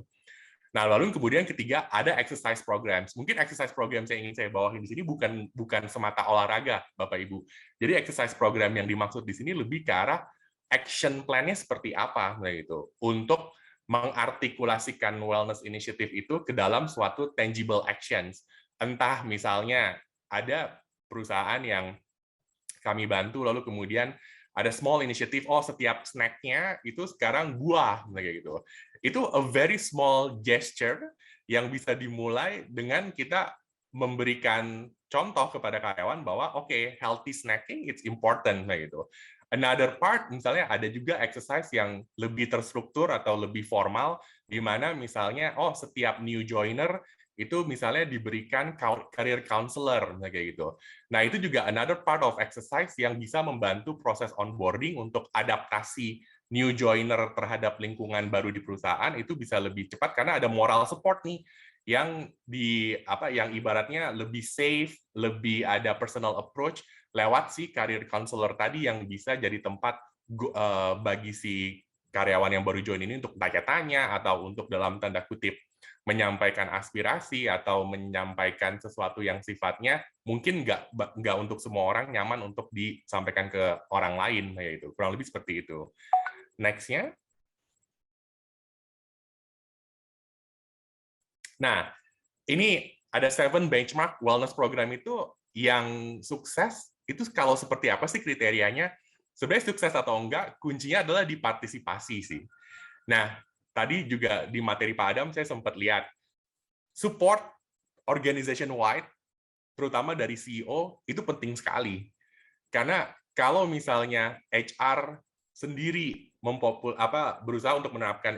Nah, lalu kemudian ketiga, ada exercise programs. Mungkin exercise programs yang ingin saya bawain di sini bukan semata olahraga, Bapak Ibu. Jadi exercise program yang dimaksud di sini lebih ke arah action plan-nya seperti apa, gitu. Untuk mengartikulasikan wellness initiative itu ke dalam suatu tangible actions. Entah misalnya ada perusahaan yang kami bantu, lalu kemudian ada small initiative, setiap snack-nya itu sekarang buah, kayak gitu. Itu a very small gesture yang bisa dimulai dengan kita memberikan contoh kepada karyawan bahwa healthy snacking it's important, kayak gitu. Another part, misalnya ada juga exercise yang lebih terstruktur atau lebih formal, di mana misalnya, setiap new joiner itu misalnya diberikan career counselor, kayak gitu. Nah, itu juga another part of exercise yang bisa membantu proses onboarding untuk adaptasi new joiner terhadap lingkungan baru di perusahaan itu bisa lebih cepat karena ada moral support nih yang yang ibaratnya lebih safe, lebih ada personal approach lewat si career counselor tadi yang bisa jadi tempat bagi si karyawan yang baru join ini untuk tanya-tanya atau untuk dalam tanda kutip menyampaikan aspirasi atau menyampaikan sesuatu yang sifatnya mungkin nggak untuk semua orang nyaman untuk disampaikan ke orang lain, yaitu kurang lebih seperti itu. Next-nya. Nah, ini ada 7 benchmark wellness program itu yang sukses, itu kalau seperti apa sih kriterianya? Sebenarnya sukses atau enggak, kuncinya adalah di partisipasi sih. Nah, tadi juga di materi Pak Adam saya sempat lihat support organization wide, terutama dari CEO itu penting sekali. Karena kalau misalnya HR sendiri berusaha untuk menerapkan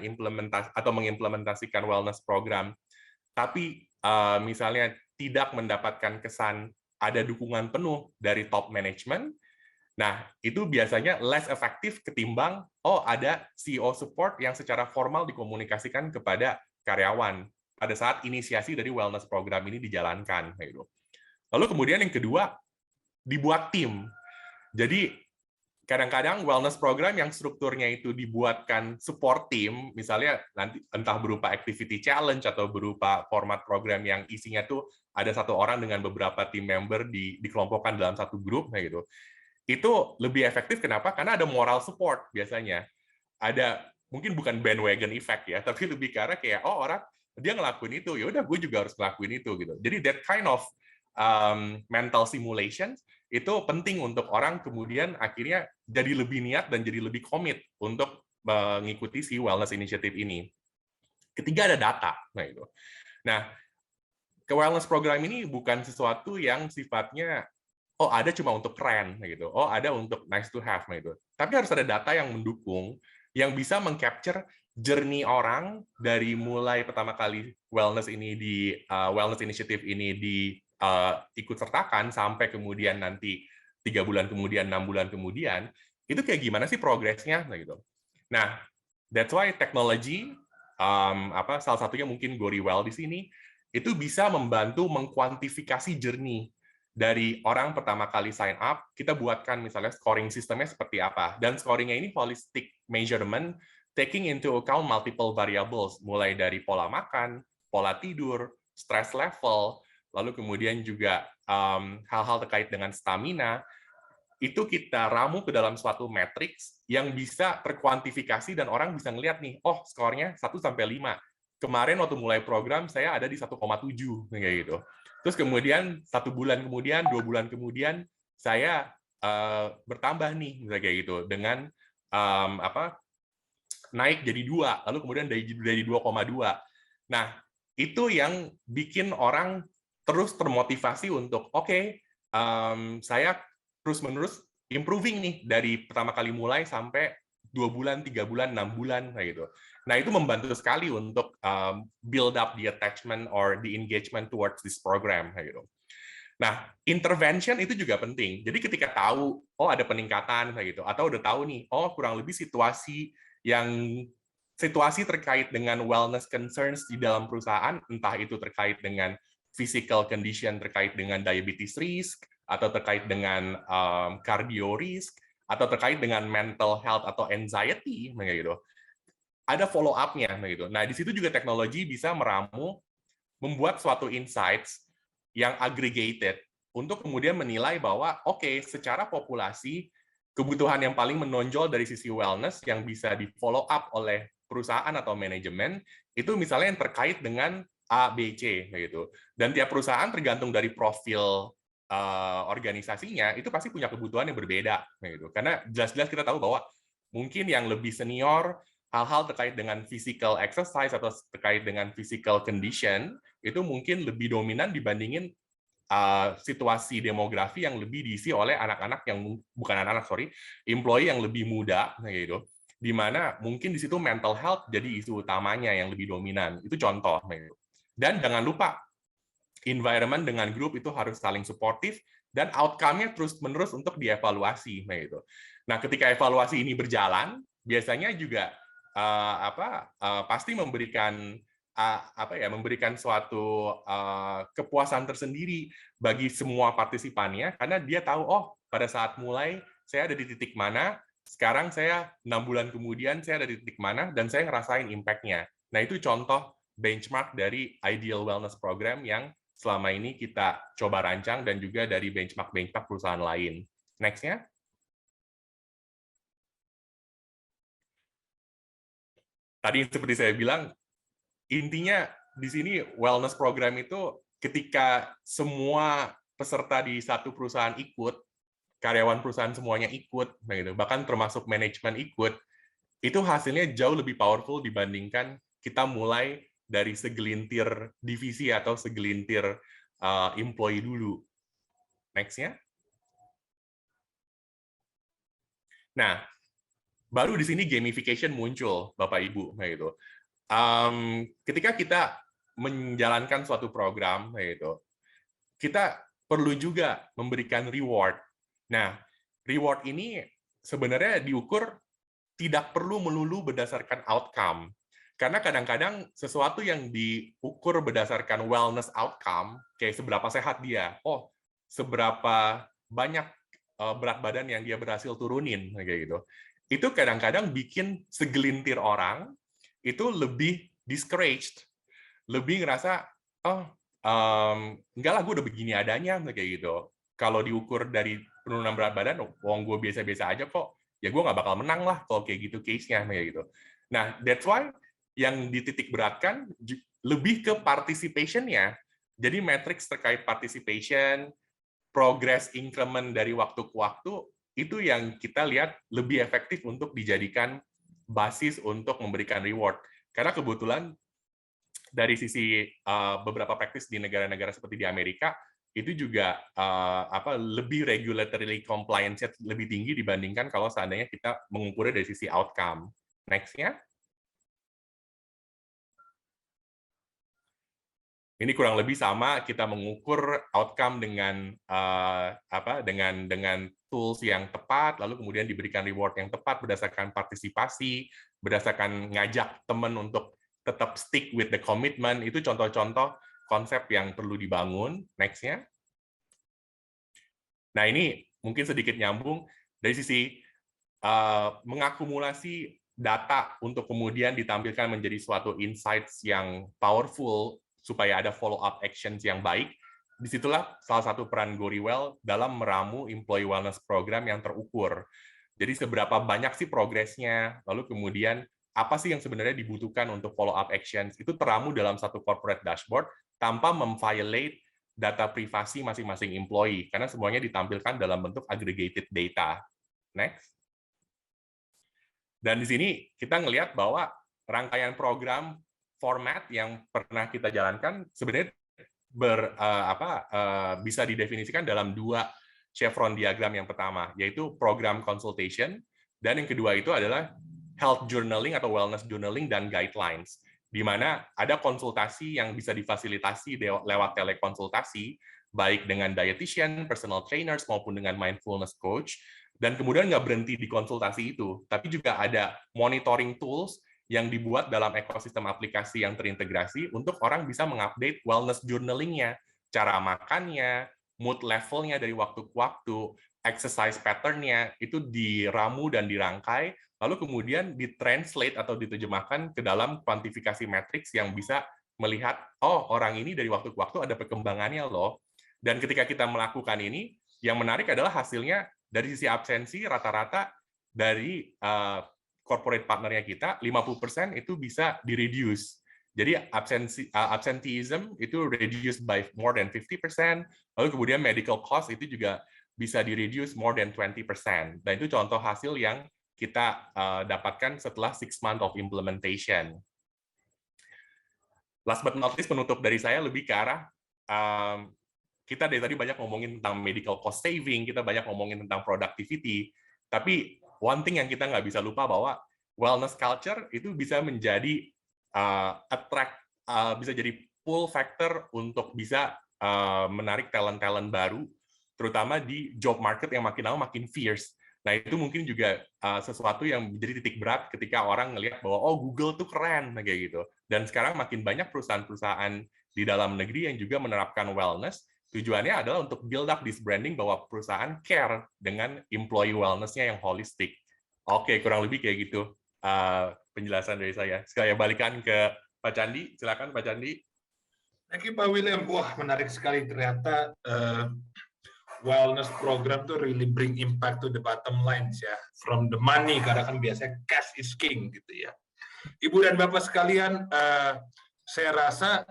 mengimplementasikan wellness program, tapi misalnya tidak mendapatkan kesan ada dukungan penuh dari top management, nah itu biasanya less efektif ketimbang ada CEO support yang secara formal dikomunikasikan kepada karyawan pada saat inisiasi dari wellness program ini dijalankan. Lalu kemudian yang kedua, dibuat tim. Jadi kadang-kadang wellness program yang strukturnya itu dibuatkan support team, misalnya nanti entah berupa activity challenge atau berupa format program yang isinya tuh ada satu orang dengan beberapa team member dikelompokkan dalam satu grup, gitu. Itu lebih efektif. Kenapa? Karena ada moral support biasanya. Ada mungkin bukan bandwagon effect ya, tapi lebih ke arah kayak orang dia ngelakuin itu, ya udah gue juga harus ngelakuin itu gitu. Jadi that kind of mental simulation itu penting untuk orang kemudian akhirnya jadi lebih niat dan jadi lebih komit untuk mengikuti si wellness initiative ini. Ketiga, ada data. Nah, ke wellness program ini bukan sesuatu yang sifatnya ada cuma untuk keren gitu. Ada untuk nice to have gitu. Tapi harus ada data yang mendukung, yang bisa mengcapture journey orang dari mulai pertama kali wellness initiative ini ikut sertakan sampai kemudian nanti 3 bulan kemudian, 6 bulan kemudian, itu kayak gimana sih progresnya gitu. Nah, that's why teknologi salah satunya mungkin GoReWell di sini itu bisa membantu mengkuantifikasi journey dari orang pertama kali sign up. Kita buatkan misalnya scoring sistemnya seperti apa, dan scoringnya ini holistic measurement taking into account multiple variables, mulai dari pola makan, pola tidur, stress level, lalu kemudian juga hal-hal terkait dengan stamina, itu kita ramu ke dalam suatu matriks yang bisa terkuantifikasi dan orang bisa ngelihat nih, skornya 1-5. Kemarin waktu mulai program saya ada di 1,7 kayak gitu. Terus kemudian 1 bulan kemudian, 2 bulan kemudian saya bertambah nih kayak gitu dengan naik jadi 2, lalu kemudian dari 2,2. Nah, itu yang bikin orang terus termotivasi untuk saya terus-menerus improving nih dari pertama kali mulai sampai 2 bulan, 3 bulan, 6 bulan kayak gitu. Nah, itu membantu sekali untuk build up the attachment or the engagement towards this program kayak gitu. Nah, intervention itu juga penting. Jadi ketika tahu ada peningkatan kayak gitu, atau udah tahu nih kurang lebih situasi terkait dengan wellness concerns di dalam perusahaan, entah itu terkait dengan physical condition terkait dengan diabetes risk, atau terkait dengan cardio risk, atau terkait dengan mental health atau anxiety, gitu. Ada follow up-nya, gitu. Nah, di situ juga teknologi bisa meramu, membuat suatu insights yang aggregated untuk kemudian menilai bahwa secara populasi kebutuhan yang paling menonjol dari sisi wellness yang bisa di follow up oleh perusahaan atau manajemen itu misalnya yang terkait dengan A, B, C gitu. Dan tiap perusahaan tergantung dari profil organisasinya itu pasti punya kebutuhan yang berbeda gitu. Karena jelas-jelas kita tahu bahwa mungkin yang lebih senior hal-hal terkait dengan physical exercise atau terkait dengan physical condition itu mungkin lebih dominan dibandingin situasi demografi yang lebih diisi oleh anak-anak yang bukan employee yang lebih muda gitu. Di mana mungkin di situ mental health jadi isu utamanya yang lebih dominan. Itu contoh gitu. Dan jangan lupa environment dengan grup itu harus saling suportif dan outcome-nya terus-menerus untuk dievaluasi gitu. Nah, ketika evaluasi ini berjalan, biasanya juga pasti memberikan suatu kepuasan tersendiri bagi semua partisipannya karena dia tahu pada saat mulai saya ada di titik mana, sekarang saya 6 bulan kemudian saya ada di titik mana dan saya ngerasain impact-nya. Nah, itu contoh benchmark dari ideal wellness program yang selama ini kita coba rancang dan juga dari benchmark perusahaan lain. Next-nya. Tadi seperti saya bilang, intinya di sini wellness program itu ketika semua peserta di satu perusahaan ikut, karyawan perusahaan semuanya ikut, bahkan termasuk manajemen ikut, itu hasilnya jauh lebih powerful dibandingkan kita mulai dari segelintir divisi atau segelintir employee dulu. Next-nya. Nah, baru di sini gamification muncul, Bapak Ibu, kayak gitu. Ketika kita menjalankan suatu program, kayak gitu, kita perlu juga memberikan reward. Nah, reward ini sebenarnya diukur tidak perlu melulu berdasarkan outcome. Karena kadang-kadang sesuatu yang diukur berdasarkan wellness outcome, kayak seberapa sehat dia, oh seberapa banyak berat badan yang dia berhasil turunin, kayak gitu. Itu kadang-kadang bikin segelintir orang itu lebih discouraged, lebih ngerasa, oh enggak lah, gue udah begini adanya, kayak gitu. Kalau diukur dari penurunan berat badan, wong gue biasa-biasa aja kok, ya gue nggak bakal menang lah kalau kayak gitu case-nya, kayak gitu. Nah, that's why yang dititik beratkan lebih ke participation-nya. Jadi matrix terkait participation, progress increment dari waktu ke waktu, itu yang kita lihat lebih efektif untuk dijadikan basis untuk memberikan reward. Karena kebetulan dari sisi beberapa praktis di negara-negara seperti di Amerika, itu juga lebih regulatory compliance lebih tinggi dibandingkan kalau seandainya kita mengukurnya dari sisi outcome. Next-nya. Ini kurang lebih sama, kita mengukur outcome dengan dengan tools yang tepat, lalu kemudian diberikan reward yang tepat berdasarkan partisipasi, berdasarkan ngajak teman untuk tetap stick with the commitment. Itu contoh-contoh konsep yang perlu dibangun. Next-nya. Nah, ini mungkin sedikit nyambung dari sisi mengakumulasi data untuk kemudian ditampilkan menjadi suatu insights yang powerful, supaya ada follow-up actions yang baik. Disitulah salah satu peran GoRewell dalam meramu employee wellness program yang terukur. Jadi seberapa banyak sih progresnya, lalu kemudian apa sih yang sebenarnya dibutuhkan untuk follow-up actions, itu teramu dalam satu corporate dashboard tanpa memviolate data privasi masing-masing employee, karena semuanya ditampilkan dalam bentuk aggregated data. Next. Dan di sini kita ngelihat bahwa rangkaian program format yang pernah kita jalankan sebenarnya bisa didefinisikan dalam dua chevron diagram. Yang pertama yaitu program consultation, dan yang kedua itu adalah health journaling atau wellness journaling dan guidelines, di mana ada konsultasi yang bisa difasilitasi lewat telekonsultasi, baik dengan dietitian, personal trainers, maupun dengan mindfulness coach. Dan kemudian nggak berhenti di konsultasi itu, tapi juga ada monitoring tools yang dibuat dalam ekosistem aplikasi yang terintegrasi untuk orang bisa mengupdate wellness journaling-nya, cara makannya, mood level-nya dari waktu ke waktu, exercise pattern-nya, itu diramu dan dirangkai, lalu kemudian ditranslate atau diterjemahkan ke dalam kuantifikasi matriks yang bisa melihat, oh orang ini dari waktu ke waktu ada perkembangannya loh. Dan ketika kita melakukan ini, yang menarik adalah hasilnya dari sisi absensi rata-rata dari corporate partnernya kita, 50% itu bisa di-reduce. Jadi absenteeism itu reduced by more than 50%, lalu kemudian medical cost itu juga bisa di-reduce more than 20%. Dan itu contoh hasil yang kita dapatkan setelah 6 months of implementation. Last but not least, penutup dari saya lebih ke arah, kita dari tadi banyak ngomongin tentang medical cost saving, kita banyak ngomongin tentang productivity, tapi one thing yang kita nggak bisa lupa bahwa wellness culture itu bisa menjadi bisa jadi pull factor untuk bisa menarik talent-talent baru, terutama di job market yang makin lama makin fierce. Nah, itu mungkin juga sesuatu yang menjadi titik berat ketika orang ngelihat bahwa oh Google tuh keren kayak gitu. Dan sekarang makin banyak perusahaan-perusahaan di dalam negeri yang juga menerapkan wellness. Tujuannya adalah untuk build up this branding bahwa perusahaan care dengan employee wellness-nya yang holistic. Oke, kurang lebih kayak gitu penjelasan dari saya. Sekali balikan ke Pak Candi. Silakan Pak Candi. Thank you Pak William. Wah, menarik sekali. Ternyata wellness program tuh really bring impact to the bottom lines ya. From the money, karena kan biasanya cash is king gitu ya. Ibu dan Bapak sekalian, saya rasa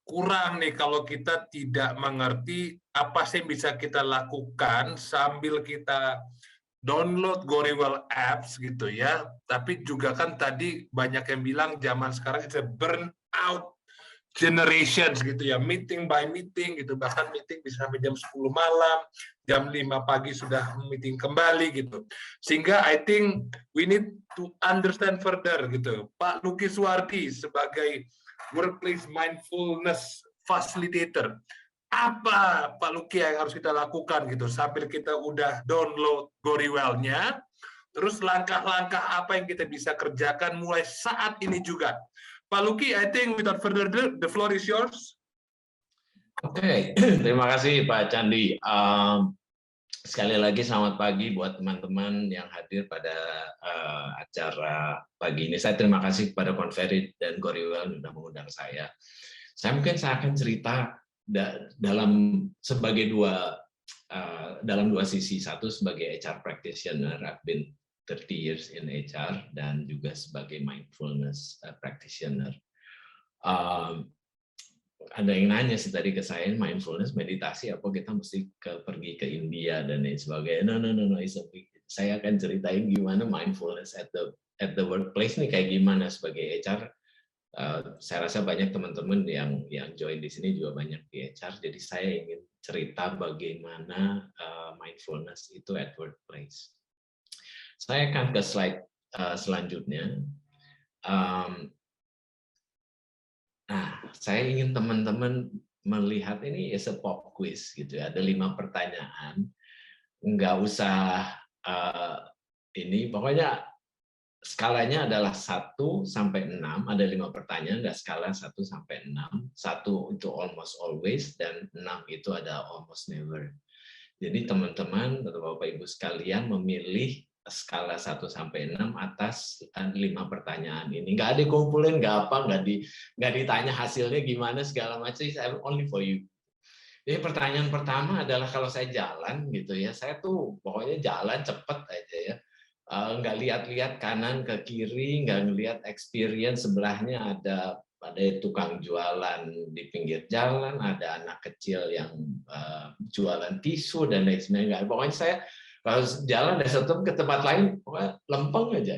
kurang nih kalau kita tidak mengerti apa sih yang bisa kita lakukan sambil kita download GoRewell apps gitu ya. Tapi juga kan tadi banyak yang bilang zaman sekarang it's a burnout generations gitu ya, meeting by meeting gitu, bahkan meeting bisa sampai jam 10 malam, jam 5 pagi sudah meeting kembali gitu. Sehingga I think we need to understand further gitu. Pak Luki Suwardi sebagai workplace mindfulness facilitator, apa Pak Luki yang harus kita lakukan gitu sambil kita udah download GoRewell-nya, terus langkah-langkah apa yang kita bisa kerjakan mulai saat ini juga. Pak Luki, I think without further ado, the floor is yours. Oke, terima kasih Pak Candi. Sekali lagi selamat pagi buat teman-teman yang hadir pada acara pagi ini. Saya terima kasih kepada Conferit dan GoRewell sudah mengundang saya. Saya akan cerita dalam dua sisi. Satu sebagai HR practitioner, I've been 30 years in HR, dan juga sebagai mindfulness practitioner. Ada yang nanya sih tadi ke saya, mindfulness, meditasi, apa kita mesti pergi ke India dan lain sebagainya. No, saya akan ceritain gimana mindfulness at the workplace nih kayak gimana sebagai HR. Saya rasa banyak teman-teman yang join di sini juga banyak di HR, jadi saya ingin cerita bagaimana mindfulness itu at workplace. Saya akan ke slide selanjutnya. Nah, saya ingin teman-teman melihat ini as a pop quiz gitu ya. Ada 5 pertanyaan. Nggak usah ini, pokoknya skalanya adalah 1 sampai 6. Ada 5 pertanyaan, ada skala 1 sampai 6. 1 itu almost always, dan 6 itu ada almost never. Jadi teman-teman atau Bapak Ibu sekalian memilih skala 1 sampai 6 atas 5 pertanyaan ini. Nggak dikumpulin, nggak ditanya hasilnya gimana segala macam. Only for you. Jadi pertanyaan pertama adalah kalau saya jalan gitu ya, saya tuh pokoknya jalan cepet aja ya. Nggak lihat-lihat kanan ke kiri, nggak ngelihat experience sebelahnya ada tukang jualan di pinggir jalan, ada anak kecil yang jualan tisu dan lain sebagainya. Pokoknya saya kalau jalan dari satu ke tempat lain, pokoknya lempeng aja.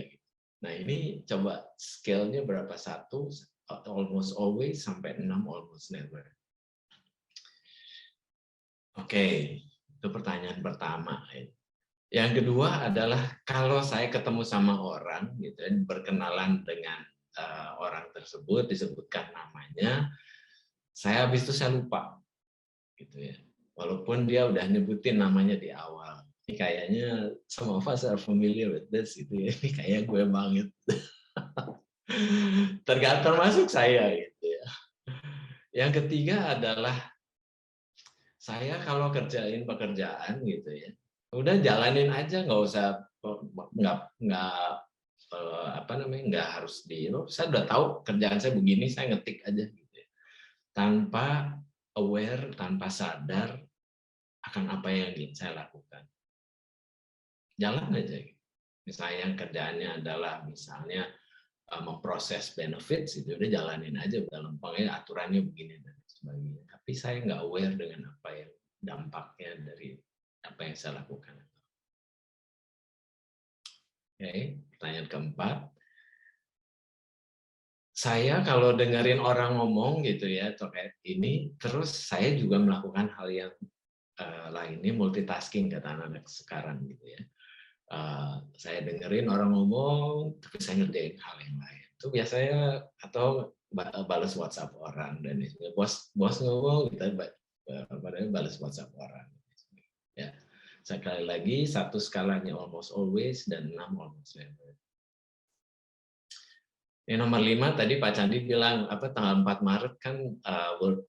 Nah ini coba scale-nya berapa? 1 almost always sampai 6 almost never. Oke, itu pertanyaan pertama. Yang kedua adalah kalau saya ketemu sama orang, gitu, berkenalan dengan orang tersebut, disebutkan namanya, saya habis itu saya lupa, gitu ya. Walaupun dia udah nyebutin namanya di awal. Ini kayaknya some of us are familiar with this, gitu ya. Ini kayak gue banget. Termasuk saya, gitu ya. Yang ketiga adalah saya kalau kerjain pekerjaan, gitu ya, udah jalanin aja, nggak usah nggak harus saya udah tahu kerjaan saya begini, saya ngetik aja gitu ya. Tanpa aware, tanpa sadar akan apa yang saya lakukan. Jalan aja. Misalnya yang kerjaannya adalah misalnya memproses benefits, itu udah jalanin aja, udah lempengnya aturannya begini dan sebagainya. Tapi saya nggak aware dengan apa yang dampaknya dari apa yang saya lakukan. Oke, pertanyaan keempat. Saya kalau dengerin orang ngomong gitu ya terkait ini, terus saya juga melakukan hal yang lainnya, multitasking kata anak sekarang gitu ya. Saya dengerin orang ngomong, tapi saya ngerjain hal yang lain. Itu biasanya atau balas WhatsApp orang dan bos ngomong kita balas WhatsApp orang. Ya, sekali lagi 1 skalanya almost always dan 6 almost never. Yang nomor 5 tadi Pak Candi bilang tanggal 4 Maret kan World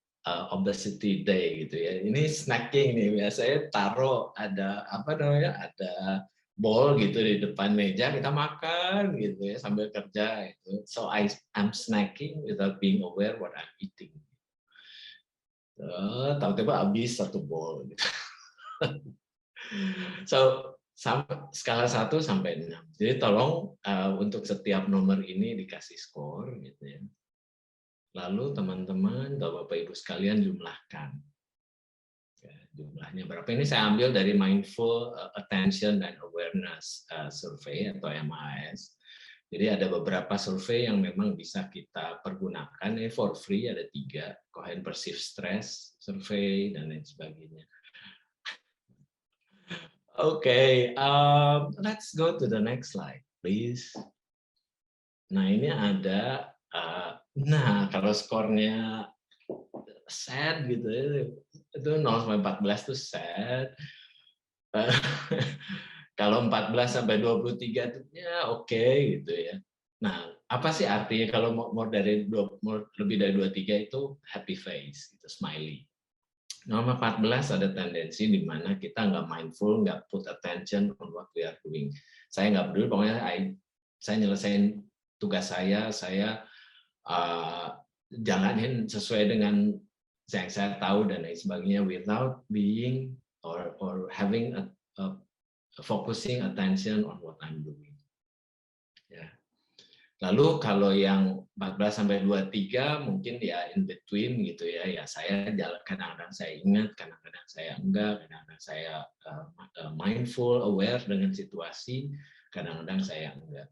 Obesity Day gitu ya. Ini snacking nih, biasanya taruh ada ada bowl gitu di depan meja, kita makan gitu ya sambil kerja itu. So I'm snacking without being aware what I'm eating. Tiba-tiba habis 1 bowl gitu. So skala 1 sampai 6. Jadi tolong untuk setiap nomor ini dikasih skor gitu ya. Lalu teman-teman, Bapak Ibu sekalian jumlahkan. Jumlahnya berapa? Ini saya ambil dari Mindful Attention and Awareness Survey atau MAS. Jadi ada beberapa survei yang memang bisa kita pergunakan for free, ada 3, Cohen Perceived Stress Survey dan lain sebagainya. Okay, let's go to the next slide, please. Nah ini ada, nah kalau skornya sad gitu ya, itu 0-14 itu sad. Kalau 14 sampai 23 itu ya oke gitu ya. Nah, apa sih artinya kalau lebih dari 23 itu happy face, gitu, smiley. Nomor 14 ada tendensi di mana kita nggak mindful, nggak put attention on what we are doing. Saya nggak peduli, pokoknya saya nyelesain tugas saya jalanin sesuai dengan yang saya tahu dan lain sebagainya without being or having a focusing attention on what I'm doing. Ya. Lalu kalau yang 14 sampai 23 mungkin ya in between gitu ya. Ya saya kadang-kadang saya ingat, kadang-kadang saya enggak, kadang-kadang saya mindful, aware dengan situasi, kadang-kadang saya enggak.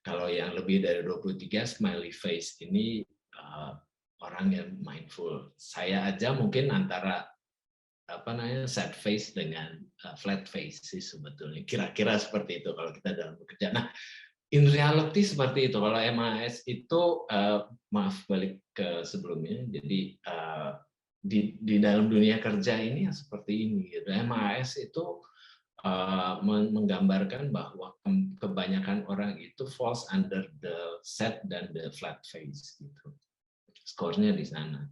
Kalau yang lebih dari 23 smiley face ini orang yang mindful. Saya aja mungkin antara sad face dengan flat face sih sebetulnya, kira-kira seperti itu kalau kita dalam bekerja. Nah, in reality seperti itu. Kalau MAS itu maaf balik ke sebelumnya, jadi di dalam dunia kerja ini ya seperti ini. Gitu. MAS itu menggambarkan bahwa kebanyakan orang itu falls under the sad dan the flat face. Gitu. Skornya di sana.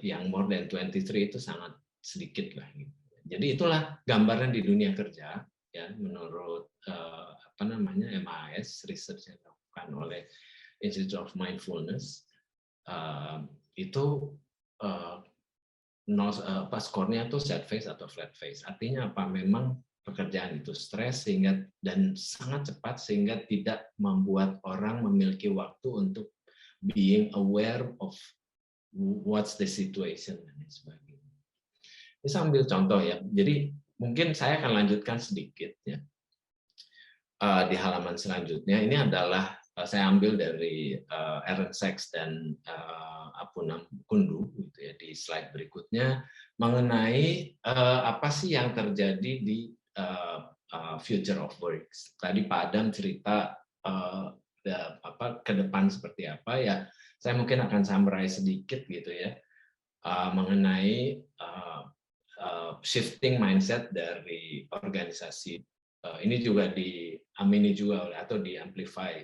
Yang more than 23 itu sangat sedikit lah. Gitu. Jadi itulah gambaran di dunia kerja ya menurut MAS, research yang dilakukan oleh Institute of Mindfulness itu skornya tuh sad face atau flat face. Artinya apa? Memang pekerjaan itu stres sehingga dan sangat cepat sehingga tidak membuat orang memiliki waktu untuk being aware of what's the situation dan sebagainya. Ini saya ambil contoh ya. Jadi mungkin saya akan lanjutkan sedikit ya. Di halaman selanjutnya ini adalah saya ambil dari Aaron Sachs dan Apunam Kundu gitu ya, di slide berikutnya mengenai apa sih yang terjadi di future of work. Tadi Pak Adam cerita ke depan seperti apa ya. Saya mungkin akan summarize sedikit gitu ya mengenai shifting mindset dari organisasi. Ini juga diamini juga atau diamplify,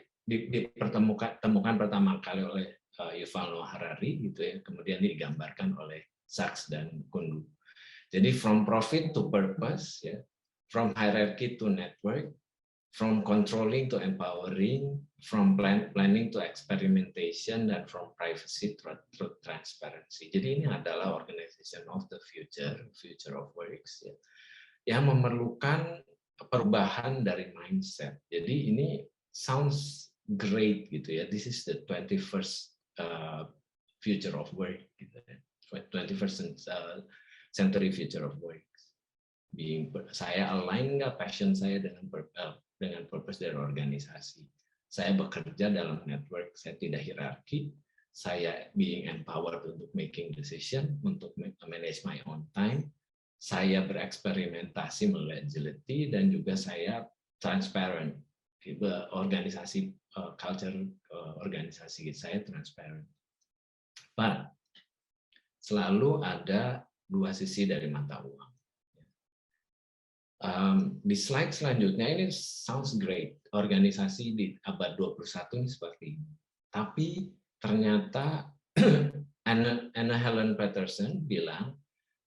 temukan pertama kali oleh Yuval Noah Harari gitu ya, kemudian digambarkan oleh Sachs dan Kundu. Jadi from profit to purpose ya, from hierarchy to network, from controlling to empowering, from planning to experimentation, dan from privacy to transparency. Jadi ini adalah organization of the future of works ya, yang memerlukan perubahan dari mindset. Jadi ini sounds great gitu ya. This is the 21st future of work gitu ya. 21st century future of work. Saya align nggak passion saya dengan purpose dari organisasi. Saya bekerja dalam network, saya tidak hierarki, saya being empowered untuk making decision, untuk manage my own time, saya bereksperimentasi melalui agility, dan juga saya transparent. Organisasi, culture organisasi saya transparent. But selalu ada dua sisi dari mata uang. Di slide selanjutnya ini sounds great, organisasi di abad 21 ini seperti ini. Tapi ternyata Anna Helen Peterson bilang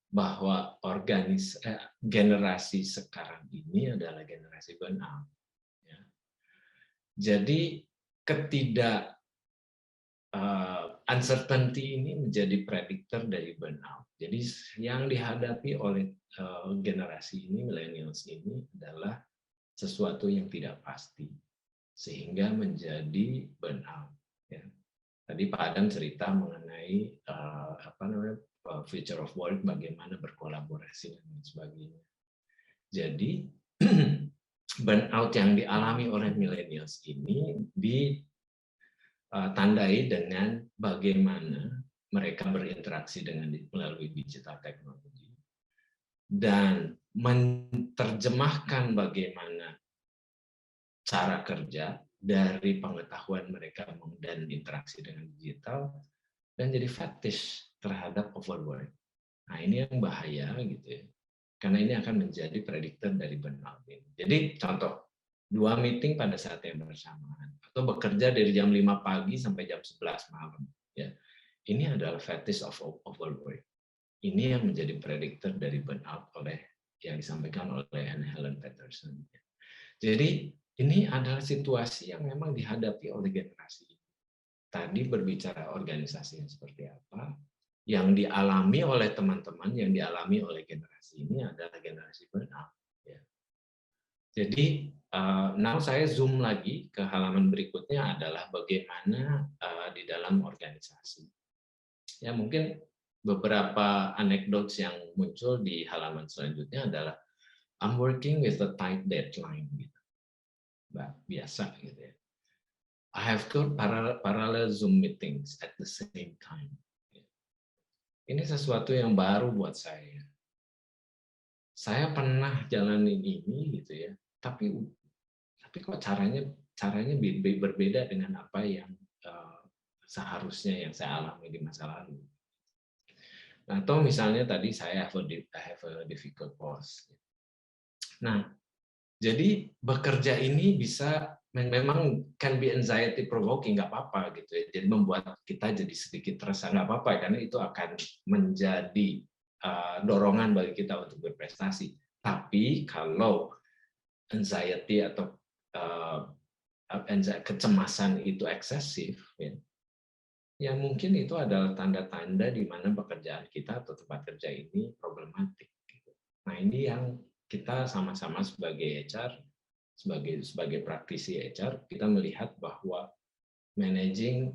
bahwa generasi sekarang ini adalah generasi burnout. Ya. Jadi uncertainty ini menjadi prediktor dari burnout. Jadi yang dihadapi oleh generasi ini, millennials ini, adalah sesuatu yang tidak pasti, sehingga menjadi burnout. Ya. Tadi Pak Adam cerita mengenai future of work, bagaimana berkolaborasi dan sebagainya. Jadi burnout yang dialami oleh millennials ini ditandai dengan bagaimana mereka berinteraksi melalui digital technology dan menerjemahkan bagaimana cara kerja dari pengetahuan mereka dan interaksi dengan digital dan jadi fetish terhadap overwork. Nah, ini yang bahaya gitu ya. Karena ini akan menjadi prediktor dari burnout ini. Jadi contoh, 2 meeting pada saat yang bersamaan atau bekerja dari jam 5 pagi sampai jam 11 malam ya. Ini adalah fetish of overwork. Ini yang menjadi prediktor dari burnout yang disampaikan oleh Anne Helen Peterson. Jadi ini adalah situasi yang memang dihadapi oleh generasi. Tadi berbicara organisasi yang seperti apa, yang dialami oleh teman-teman, yang dialami oleh generasi ini adalah generasi burnout. Ya. Jadi, now saya zoom lagi ke halaman berikutnya adalah bagaimana di dalam organisasi. Ya, mungkin beberapa anecdotes yang muncul di halaman selanjutnya adalah I'm working with a tight deadline. Gitu. Biasa gitu ya. I have got parallel Zoom meetings at the same time. Ini sesuatu yang baru buat saya. Saya pernah jalanin ini gitu ya, tapi kok caranya berbeda dengan apa yang seharusnya yang saya alami di masa lalu. Atau misalnya tadi saya have a difficult boss. Nah, jadi bekerja ini bisa memang can be anxiety provoking, nggak apa-apa gitu ya. Jadi membuat kita jadi sedikit terasa nggak apa-apa karena itu akan menjadi dorongan bagi kita untuk berprestasi. Tapi kalau anxiety atau kecemasan itu eksesif, ya mungkin itu adalah tanda-tanda di mana pekerjaan kita atau tempat kerja ini problematik. Nah ini yang kita sama-sama sebagai HR, sebagai praktisi HR, kita melihat bahwa managing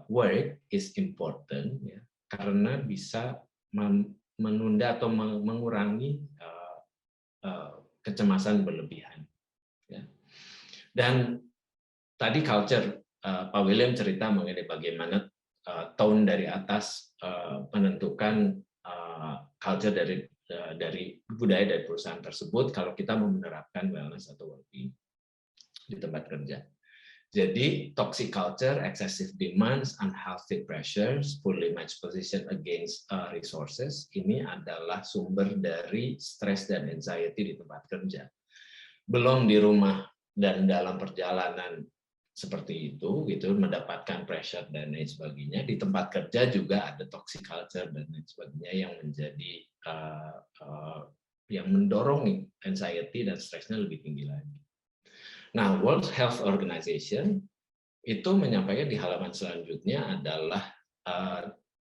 work is important ya, karena bisa menunda atau mengurangi kecemasan berlebihan. Ya. Dan tadi culture, Pak William cerita mengenai bagaimana tone dari atas menentukan culture dari budaya dari perusahaan tersebut kalau kita mau menerapkan wellness atau well-being di tempat kerja. Jadi toxic culture, excessive demands, unhealthy pressures, poorly matched position against resources ini adalah sumber dari stres dan anxiety di tempat kerja. Belum di rumah dan dalam perjalanan seperti itu gitu mendapatkan pressure dan lain sebagainya, di tempat kerja juga ada toxic culture dan lain sebagainya yang menjadi yang mendorong anxiety dan stresnya lebih tinggi lagi. Nah, World Health Organization itu menyampaikan di halaman selanjutnya adalah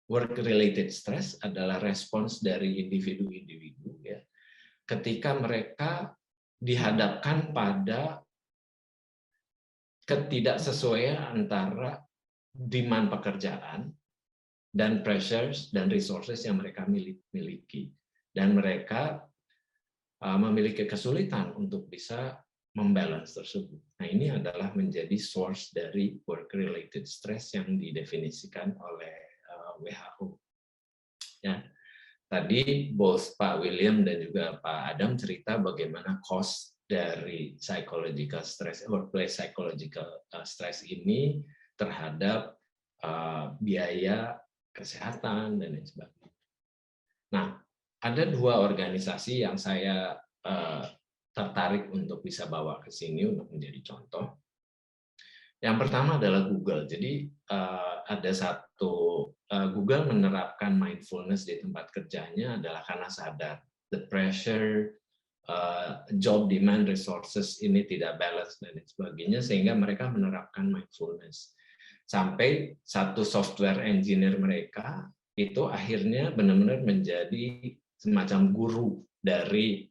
work-related stress adalah respons dari individu-individu ya, ketika mereka dihadapkan pada ketidaksesuaian antara demand pekerjaan dan pressures dan resources yang mereka miliki, dan mereka memiliki kesulitan untuk bisa membalance tersebut. Nah, ini adalah menjadi source dari work-related stress yang didefinisikan oleh WHO. Ya, tadi both Pak William dan juga Pak Adam cerita bagaimana cost dari psychological stress, workplace psychological stress ini terhadap biaya kesehatan dan lain sebagainya. Nah, ada 2 organisasi yang saya tertarik untuk bisa bawa ke sini untuk menjadi contoh. Yang pertama adalah Google. Jadi ada Google menerapkan mindfulness di tempat kerjanya adalah karena sadar the pressure, job demand, resources ini tidak balance dan lain sebagainya, sehingga mereka menerapkan mindfulness. Sampai satu software engineer mereka itu akhirnya benar-benar menjadi semacam guru dari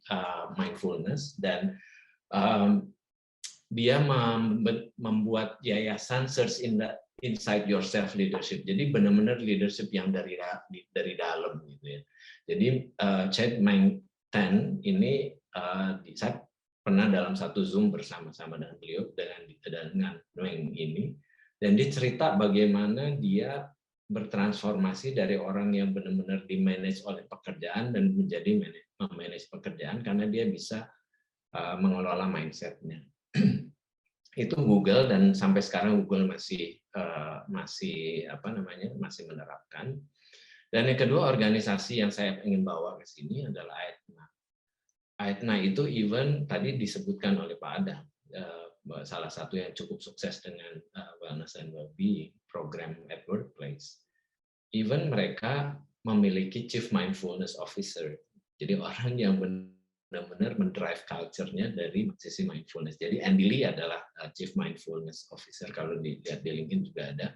mindfulness, dan dia membuat yayasan Search Inside Yourself Leadership. Jadi benar-benar leadership yang dari dalam gitu ya. Jadi Chad Meng Tan ini pernah dalam satu Zoom bersama-sama dengan beliau dengan Weng ini, dan dia cerita bagaimana dia bertransformasi dari orang yang benar-benar di-manage oleh pekerjaan dan menjadi memanage pekerjaan karena dia bisa mengelola mindset-nya. Itu Google, dan sampai sekarang Google masih menerapkan. Dan yang kedua, organisasi yang saya ingin bawa ke sini adalah Aetna. Aetna itu even tadi disebutkan oleh Pak Adam, salah satu yang cukup sukses dengan Wellness and Wellbeing program at workplace. Even mereka memiliki Chief Mindfulness Officer. Jadi orang yang benar-benar mendrive culture-nya dari sisi mindfulness. Jadi Andy Lee adalah Chief Mindfulness Officer, kalau dilihat di LinkedIn juga ada,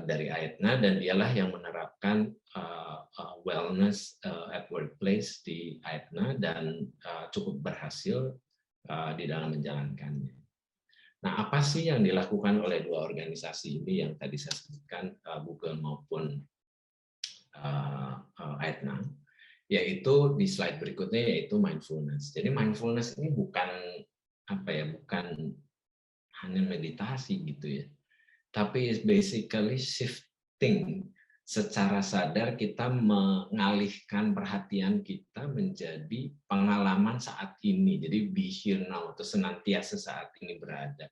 dari Aetna, dan dialah yang menerapkan wellness at workplace di Aetna dan cukup berhasil di dalam menjalankannya. Nah, apa sih yang dilakukan oleh dua organisasi ini yang tadi saya sebutkan, Google maupun Aetna? Yaitu di slide berikutnya, yaitu mindfulness. Jadi mindfulness ini bukan hanya meditasi gitu ya, tapi is basically shifting secara sadar, kita mengalihkan perhatian kita menjadi pengalaman saat ini. Jadi be here now, atau senantiasa saat ini berada.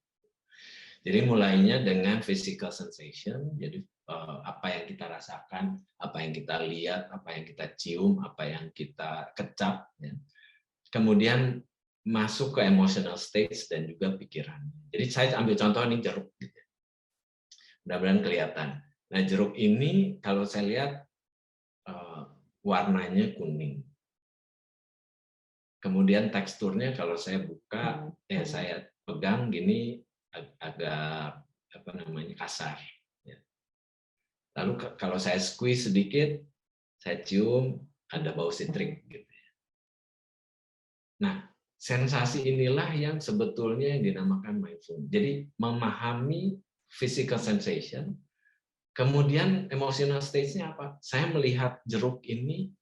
Jadi mulainya dengan physical sensation, jadi apa yang kita rasakan, apa yang kita lihat, apa yang kita cium, apa yang kita kecap. Ya. Kemudian masuk ke emotional states dan juga pikiran. Jadi saya ambil contoh ini jeruk. Gitu. Mudah-mudahan kelihatan. Nah, jeruk ini kalau saya lihat warnanya kuning. Kemudian teksturnya kalau saya buka, saya pegang gini agak kasar. Lalu kalau saya squeeze sedikit, saya cium ada bau sitrik. Gitu. Nah, sensasi inilah yang sebetulnya yang dinamakan mindfulness. Jadi memahami physical sensation, kemudian emotional stage-nya apa? Saya melihat jeruk ini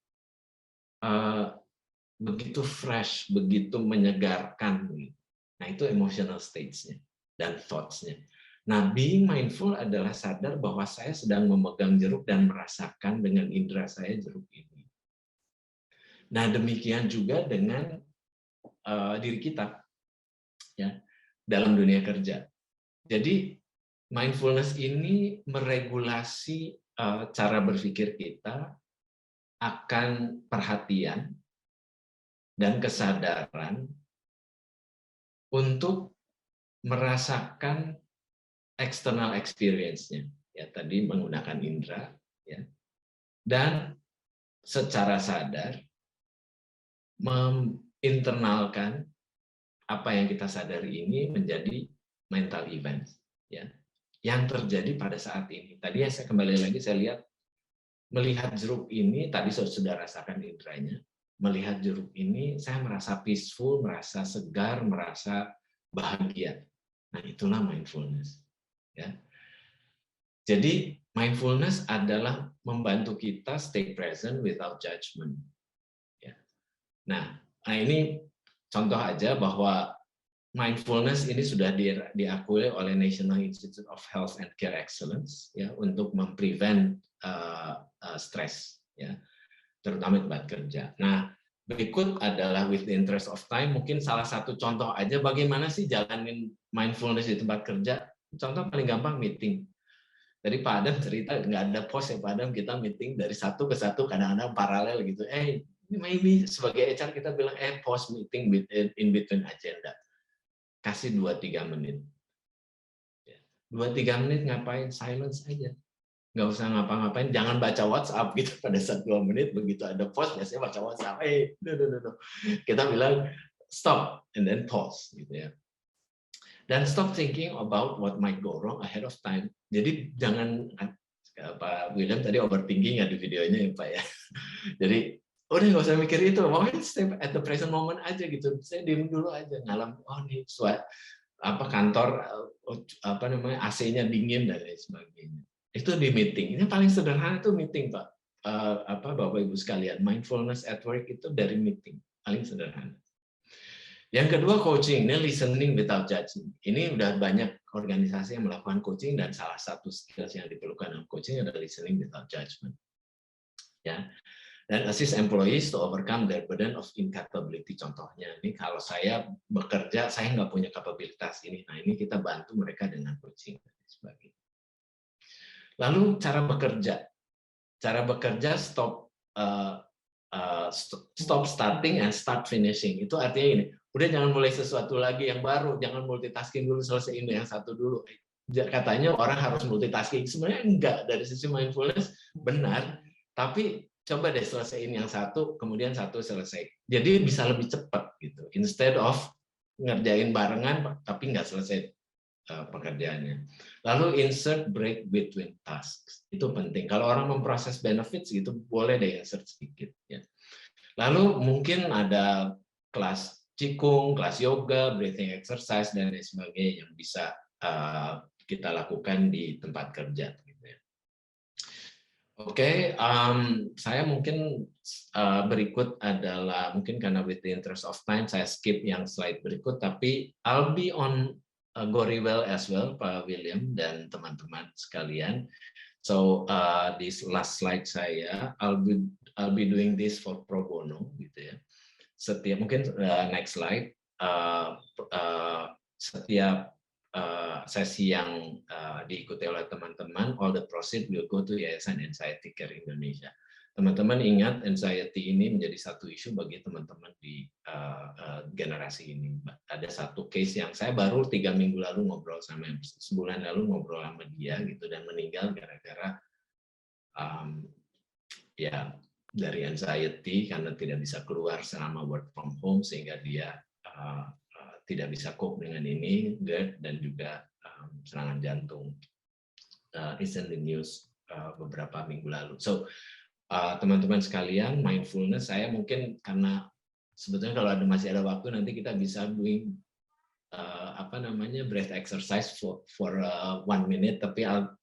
begitu fresh, begitu menyegarkan. Nah, itu emotional stage-nya dan thoughts-nya. Nah, being mindful adalah sadar bahwa saya sedang memegang jeruk dan merasakan dengan indera saya jeruk ini. Nah, demikian juga dengan diri kita ya dalam dunia kerja. Jadi mindfulness ini meregulasi cara berpikir kita akan perhatian dan kesadaran untuk merasakan external experience-nya, ya tadi menggunakan indera, ya, dan secara sadar menginternalkan apa yang kita sadari ini menjadi mental events, ya, yang terjadi pada saat ini. Tadi saya kembali lagi, saya lihat melihat jeruk ini, tadi sudah rasakan inderanya, melihat jeruk ini saya merasa peaceful, merasa segar, merasa bahagia. Nah, itulah mindfulness. Ya. Jadi mindfulness adalah membantu kita stay present without judgment. Ya. Nah, ini contoh aja bahwa mindfulness ini sudah diakui oleh National Institute of Health and Care Excellence ya untuk memprevent stres ya, terutama di tempat kerja. Nah, berikut adalah with the interest of time, mungkin salah satu contoh aja bagaimana sih jalanin mindfulness di tempat kerja. Contoh paling gampang meeting. Tadi Pak Adam cerita nggak ada pos ya Pak Adam, kita meeting dari satu ke satu, kadang-kadang paralel gitu. Maybe sebagai HR kita bilang pause meeting in between agenda. Kasih 2-3 menit. 2-3 menit ngapain? Silence aja. Nggak usah ngapa-ngapain, jangan baca WhatsApp gitu pada saat 2 menit, begitu ada pause biasanya baca WhatsApp. No. Kita bilang stop and then pause gitu ya. Dan stop thinking about what might go wrong ahead of time. Jadi jangan, Pak William tadi overthinking ya di videonya ya Pak ya. Jadi udah nggak usah mikir itu, pokoknya stay at the present moment aja gitu. Saya diem dulu aja, ngalam, nih kantor AC-nya dingin dan lain sebagainya. Itu di meeting. Ini paling sederhana itu meeting Pak. Bapak Ibu sekalian, mindfulness at work itu dari meeting paling sederhana. Yang kedua coaching, ini listening without judging. Ini udah banyak organisasi yang melakukan coaching dan salah satu skills yang diperlukan dalam coaching adalah listening without judgment. Ya. Dan assist employees to overcome their burden of incapability. Contohnya, ini kalau saya bekerja, saya nggak punya kapabilitas ini. Nah, ini kita bantu mereka dengan coaching dan sebagainya. Lalu cara bekerja. Cara bekerja stop starting and start finishing. Itu artinya ini, udah jangan mulai sesuatu lagi yang baru, jangan multitasking dulu, selesaiin yang satu dulu. Katanya orang harus multitasking, sebenarnya enggak. Dari sisi mindfulness benar, tapi coba deh selesaiin yang satu, kemudian satu selesai. Jadi bisa lebih cepat gitu. Instead of ngerjain barengan tapi nggak selesai pekerjaannya. Lalu insert break between tasks. Itu penting. Kalau orang memproses benefits gitu, boleh deh insert sedikit. Ya. Lalu mungkin ada kelas qigong, kelas yoga, breathing exercise, dan lain sebagainya yang bisa kita lakukan di tempat kerja. Oke, saya mungkin berikut adalah, mungkin karena with the interest of time, saya skip yang slide berikut, tapi I'll be on GoReWell as well, Pak William dan teman-teman sekalian. So this last slide saya, I'll be doing this for pro bono, gitu ya. Setiap, mungkin next slide, setiap sesi yang diikuti oleh teman-teman, all the proceeds will go to Yayasan Anxiety Care Indonesia. Teman-teman ingat, anxiety ini menjadi satu isu bagi teman-teman di generasi ini. Ada satu case yang saya baru 3 minggu lalu ngobrol sama, sebulan lalu ngobrol sama dia gitu, dan meninggal gara-gara ya dari anxiety karena tidak bisa keluar selama work from home, sehingga dia tidak bisa cope dengan ini, GERD, dan juga serangan jantung. It's in the news beberapa minggu lalu. So, teman-teman sekalian, mindfulness, saya mungkin karena sebetulnya kalau masih ada waktu, nanti kita bisa doing breath exercise for 1 minute, tapi I'll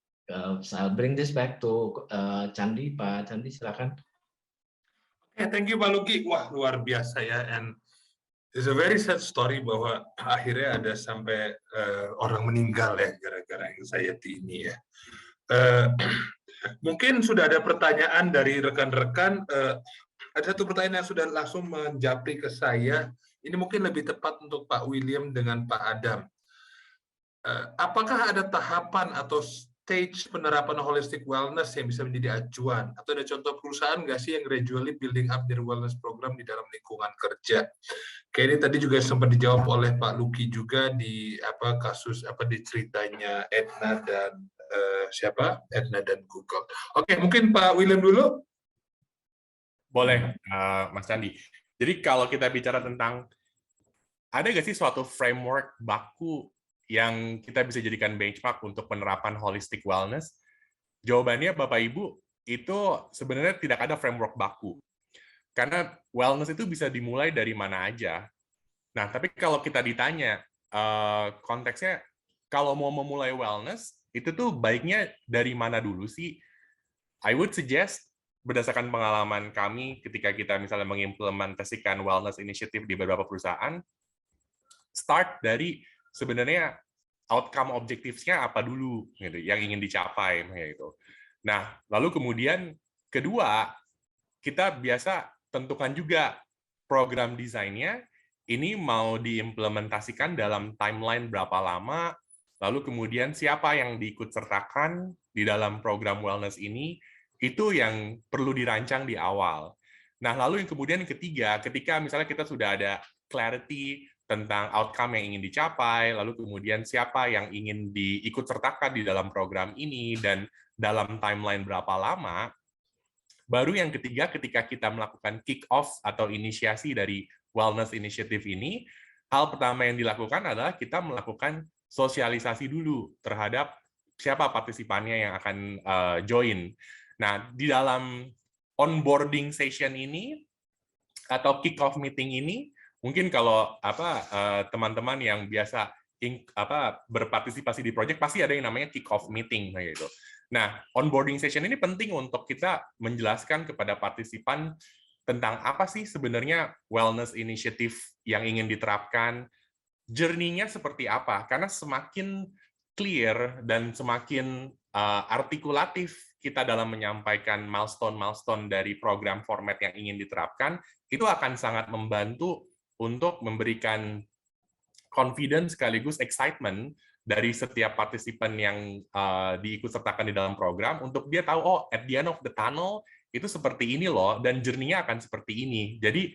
bring this back to Candi. Pak Candi, silakan. Okay, thank you Pak Luki. Wah, luar biasa ya. And it's a very sad story bahwa akhirnya ada sampai orang meninggal ya gara-gara anxiety ini ya. Mungkin sudah ada pertanyaan dari rekan-rekan. Ada satu pertanyaan yang sudah langsung menjapri ke saya. Ini mungkin lebih tepat untuk Pak William dengan Pak Adam. Apakah ada tahapan atau stage penerapan holistic wellness yang bisa menjadi acuan? Atau ada contoh perusahaan nggak sih yang gradually building up their wellness program di dalam lingkungan kerja? Kayak ini tadi juga sempat dijawab oleh Pak Luki juga di kasus di ceritanya Edna dan Edna dan Google. Oke, mungkin Pak William dulu. Boleh, Mas Candi. Jadi kalau kita bicara tentang ada nggak sih suatu framework baku yang kita bisa jadikan benchmark untuk penerapan holistic wellness? Jawabannya Bapak Ibu, itu sebenarnya tidak ada framework baku. Karena wellness itu bisa dimulai dari mana aja. Nah, tapi kalau kita ditanya, konteksnya kalau mau memulai wellness, itu tuh baiknya dari mana dulu sih? I would suggest, berdasarkan pengalaman kami ketika kita misalnya mengimplementasikan wellness initiative di beberapa perusahaan, start dari sebenarnya outcome objectives-nya apa dulu gitu yang ingin dicapai gitu. Nah, lalu kemudian kedua, kita biasa tentukan juga program desainnya ini mau diimplementasikan dalam timeline berapa lama, lalu kemudian siapa yang diikut sertakan di dalam program wellness ini, itu yang perlu dirancang di awal. Nah, lalu yang kemudian ketiga, ketika misalnya kita sudah ada clarity tentang outcome yang ingin dicapai, lalu kemudian siapa yang ingin diikut sertakan di dalam program ini, dan dalam timeline berapa lama, baru yang ketiga ketika kita melakukan kick-off atau inisiasi dari wellness initiative ini, hal pertama yang dilakukan adalah kita melakukan sosialisasi dulu terhadap siapa partisipannya yang akan join. Nah, di dalam onboarding session ini, atau kick-off meeting ini, mungkin kalau teman-teman yang biasa berpartisipasi di proyek pasti ada yang namanya kick-off meeting gitu. Nah, onboarding session ini penting untuk kita menjelaskan kepada partisipan tentang apa sih sebenarnya wellness initiative yang ingin diterapkan, journey-nya seperti apa. Karena semakin clear dan semakin artikulatif kita dalam menyampaikan milestone-milestone dari program format yang ingin diterapkan, itu akan sangat membantu untuk memberikan confidence sekaligus excitement dari setiap partisipan yang diikutsertakan di dalam program untuk dia tahu, oh, at the end of the tunnel itu seperti ini loh, dan journey-nya akan seperti ini. Jadi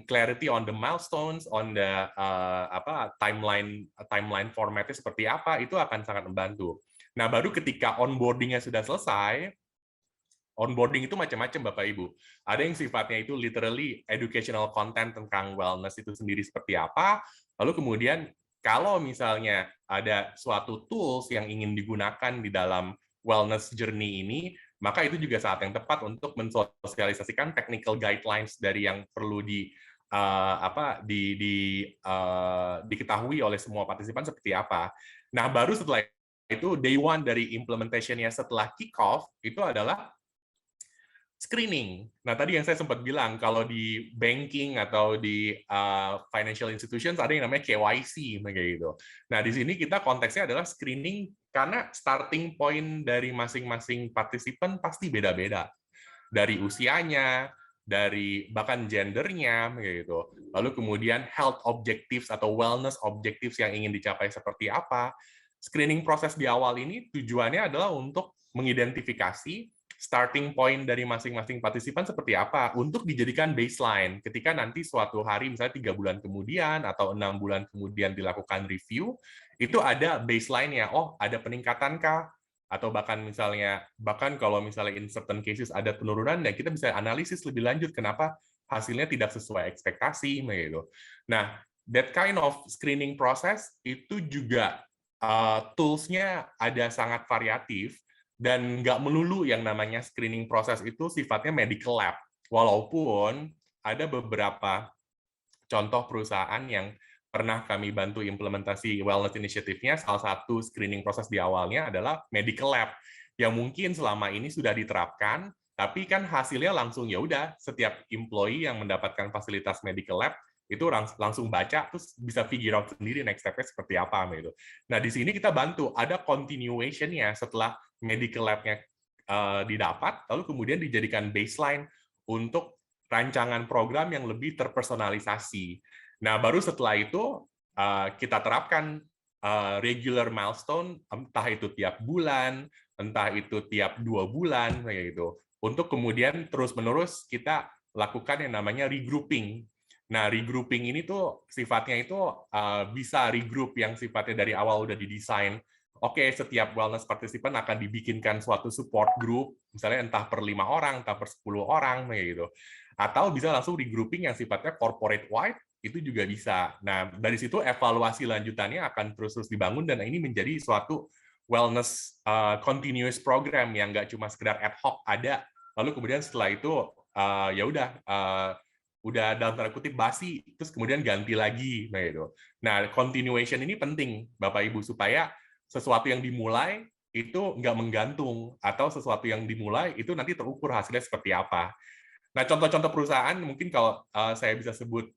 clarity on the milestones, on the timeline formatnya seperti apa, itu akan sangat membantu. Nah, baru ketika onboarding-nya sudah selesai, onboarding itu macam-macam Bapak Ibu. Ada yang sifatnya itu literally educational content tentang wellness itu sendiri seperti apa, lalu kemudian kalau misalnya ada suatu tools yang ingin digunakan di dalam wellness journey ini, maka itu juga saat yang tepat untuk mensosialisasikan technical guidelines dari yang perlu diketahui oleh semua partisipan seperti apa. Nah, baru setelah itu day one dari implementation-nya setelah kick off itu adalah screening. Nah, tadi yang saya sempat bilang, kalau di banking atau di financial institutions ada yang namanya KYC, kayak gitu. Nah, di sini kita konteksnya adalah screening karena starting point dari masing-masing partisipan pasti beda-beda. Dari usianya, dari bahkan gendernya, gitu. Lalu kemudian health objectives atau wellness objectives yang ingin dicapai seperti apa. Screening proses di awal ini tujuannya adalah untuk mengidentifikasi starting point dari masing-masing partisipan seperti apa untuk dijadikan baseline ketika nanti suatu hari misalnya 3 bulan kemudian atau 6 bulan kemudian dilakukan review, itu ada baseline-nya. Oh, ada peningkatan kah? Atau bahkan kalau misalnya in certain cases ada penurunan, dan kita bisa analisis lebih lanjut kenapa hasilnya tidak sesuai ekspektasi, gitu. Nah, that kind of screening process itu juga tools-nya ada sangat variatif, dan nggak melulu yang namanya screening proses itu sifatnya medical lab. Walaupun ada beberapa contoh perusahaan yang pernah kami bantu implementasi wellness initiative-nya, salah satu screening proses di awalnya adalah medical lab, yang mungkin selama ini sudah diterapkan, tapi kan hasilnya langsung ya udah setiap employee yang mendapatkan fasilitas medical lab itu langsung baca terus bisa figure out sendiri next step-nya seperti apa gitu. Nah, di sini kita bantu ada continuation-nya setelah medical lab-nya didapat, lalu kemudian dijadikan baseline untuk rancangan program yang lebih terpersonalisasi. Nah, baru setelah itu kita terapkan regular milestone, entah itu tiap bulan, entah itu tiap 2 bulan, kayak gitu. Untuk kemudian terus-menerus kita lakukan yang namanya regrouping. Nah, regrouping ini tuh sifatnya itu bisa regroup yang sifatnya dari awal udah didesain. Oke, setiap wellness partisipan akan dibikinkan suatu support group, misalnya entah per 5 orang, entah per 10 orang, kayak gitu. Atau bisa langsung regrouping yang sifatnya corporate wide, itu juga bisa. Nah, dari situ evaluasi lanjutannya akan terus-terus dibangun, dan ini menjadi suatu wellness continuous program yang nggak cuma sekedar ad hoc ada, lalu kemudian setelah itu ya udah dalam tanda kutip basi, terus kemudian ganti lagi, gitu. Nah, continuation ini penting, Bapak Ibu, supaya sesuatu yang dimulai itu nggak menggantung, atau sesuatu yang dimulai itu nanti terukur hasilnya seperti apa. Nah, contoh-contoh perusahaan mungkin kalau saya bisa sebut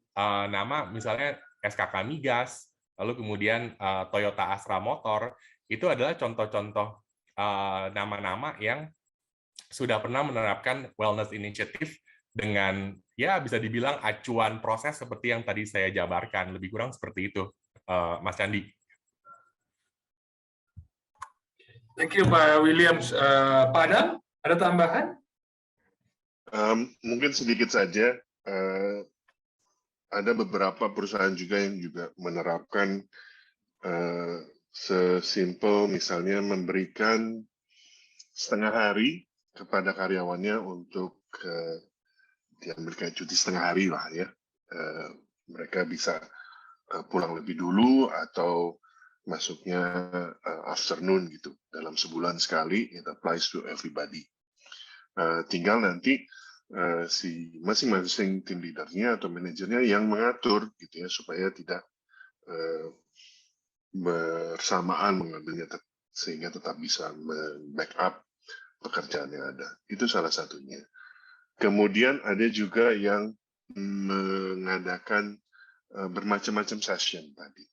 nama, misalnya SKK Migas, lalu kemudian Toyota Astra Motor, itu adalah contoh-contoh nama-nama yang sudah pernah menerapkan wellness initiative dengan ya bisa dibilang acuan proses seperti yang tadi saya jabarkan, lebih kurang seperti itu, Mas Candi. Thank you Pak Williams. Pak Adam, ada tambahan? Mungkin sedikit saja. Ada beberapa perusahaan juga yang juga menerapkan sesimpel misalnya memberikan setengah hari kepada karyawannya untuk memberikan cuti setengah hari lah ya. Mereka bisa pulang lebih dulu atau masuknya afternoon gitu dalam sebulan sekali. It applies to everybody. Tinggal nanti si masing-masing tim leadernya atau manajernya yang mengatur gitu ya supaya tidak bersamaan mengambilnya sehingga tetap bisa backup pekerjaan yang ada. Itu salah satunya. Kemudian ada juga yang mengadakan bermacam-macam session tadi,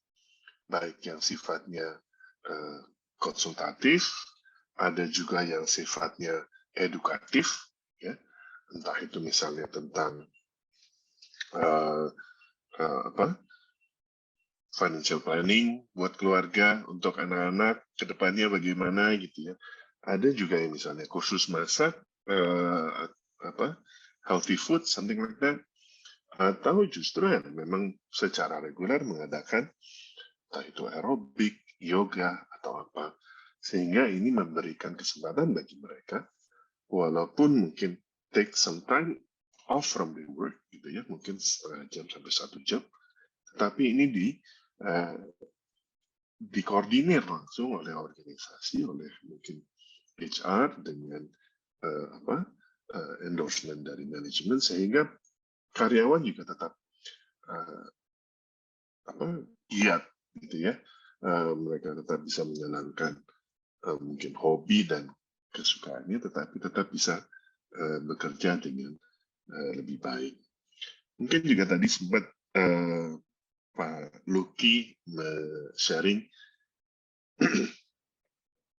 baik yang sifatnya konsultatif, ada juga yang sifatnya edukatif, ya, entah itu misalnya tentang financial planning buat keluarga untuk anak-anak ke depannya bagaimana gitu ya. Ada juga yang misalnya kursus masak, healthy food, something like that. Atau justru yang memang secara reguler mengadakan entah itu aerobik, yoga atau apa, sehingga ini memberikan kesempatan bagi mereka, walaupun mungkin take some time off from their work gitu ya, mungkin setengah jam sampai 1 jam, tetapi ini dikoordinir langsung oleh organisasi, oleh mungkin HR dengan endorsement dari manajemen, sehingga karyawan juga tetap giat gitu ya, mereka tetap bisa menjalankan mungkin hobi dan kesukaannya, tetapi tetap bisa bekerja dengan lebih baik. Mungkin juga tadi sempat Pak Luki sharing,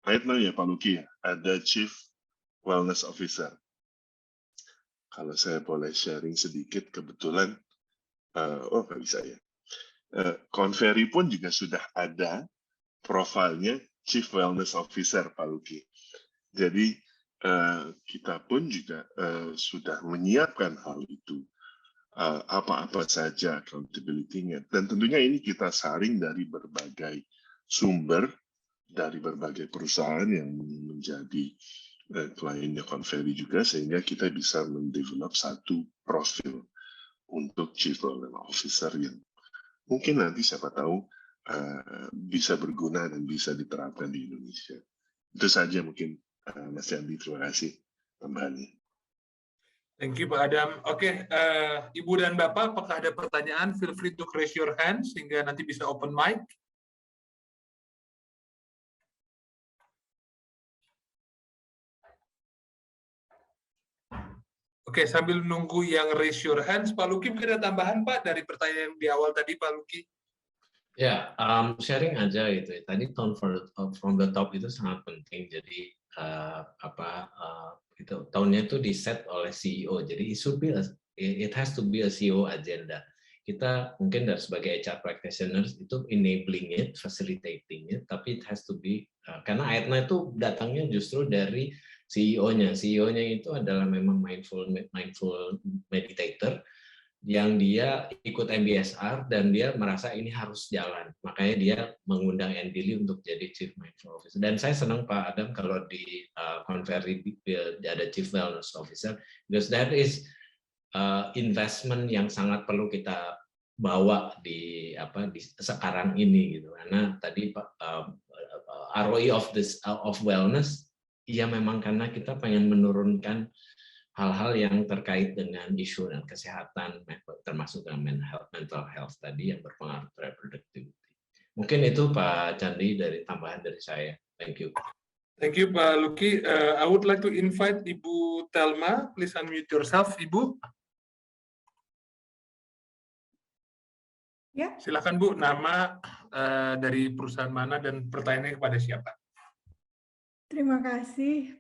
ya Pak Luki ya, ada Chief Wellness Officer. Kalau saya boleh sharing sedikit, kebetulan, nggak bisa ya. Conferry pun juga sudah ada profilnya Chief Wellness Officer Pak Luki. Jadi kita pun juga sudah menyiapkan hal itu. Apa-apa saja accountability-nya. Dan tentunya ini kita saring dari berbagai sumber, dari berbagai perusahaan yang menjadi kliennya Conferry juga, sehingga kita bisa mendevelop satu profil untuk Chief Wellness Officer yang mungkin nanti siapa tahu bisa berguna dan bisa diterapkan di Indonesia. Itu saja mungkin, Mas Yandi. Terima kasih tambahannya. Thank you, Pak Adam. Oke, Ibu dan Bapak, apakah ada pertanyaan? Feel free to raise your hand, sehingga nanti bisa open mic. Oke, sambil nunggu yang raise your hands, Pak Luki, mungkin ada tambahan, Pak, dari pertanyaan di awal tadi, Pak Luki? Ya, sharing aja gitu. Tadi tone from the top itu sangat penting. Jadi tone-nya itu di-set oleh CEO. Jadi it has to be a CEO agenda. Kita mungkin dari sebagai HR practitioners itu enabling it, facilitating it, tapi it has to be karena Aetna itu datangnya justru dari CEO-nya. CEO-nya itu adalah memang mindful meditator yang dia ikut MBSR dan dia merasa ini harus jalan. Makanya dia mengundang Andy Lee untuk jadi Chief Mindful Officer. Dan saya senang Pak Adam kalau di Conferry ada Chief Wellness Officer, because that is investment yang sangat perlu kita bawa di sekarang ini gitu. Karena tadi ROI of wellness, ya memang karena kita pengen menurunkan hal-hal yang terkait dengan isu dan kesehatan, termasuk dengan mental health tadi yang berpengaruh terhadap productivity. Mungkin itu Pak Candi dari tambahan dari saya. Thank you. Thank you, Pak Luki. I would like to invite Ibu Thelma. Please unmute yourself, Ibu. Ya. Silakan Bu, nama dari perusahaan mana dan pertanyaannya kepada siapa? Terima kasih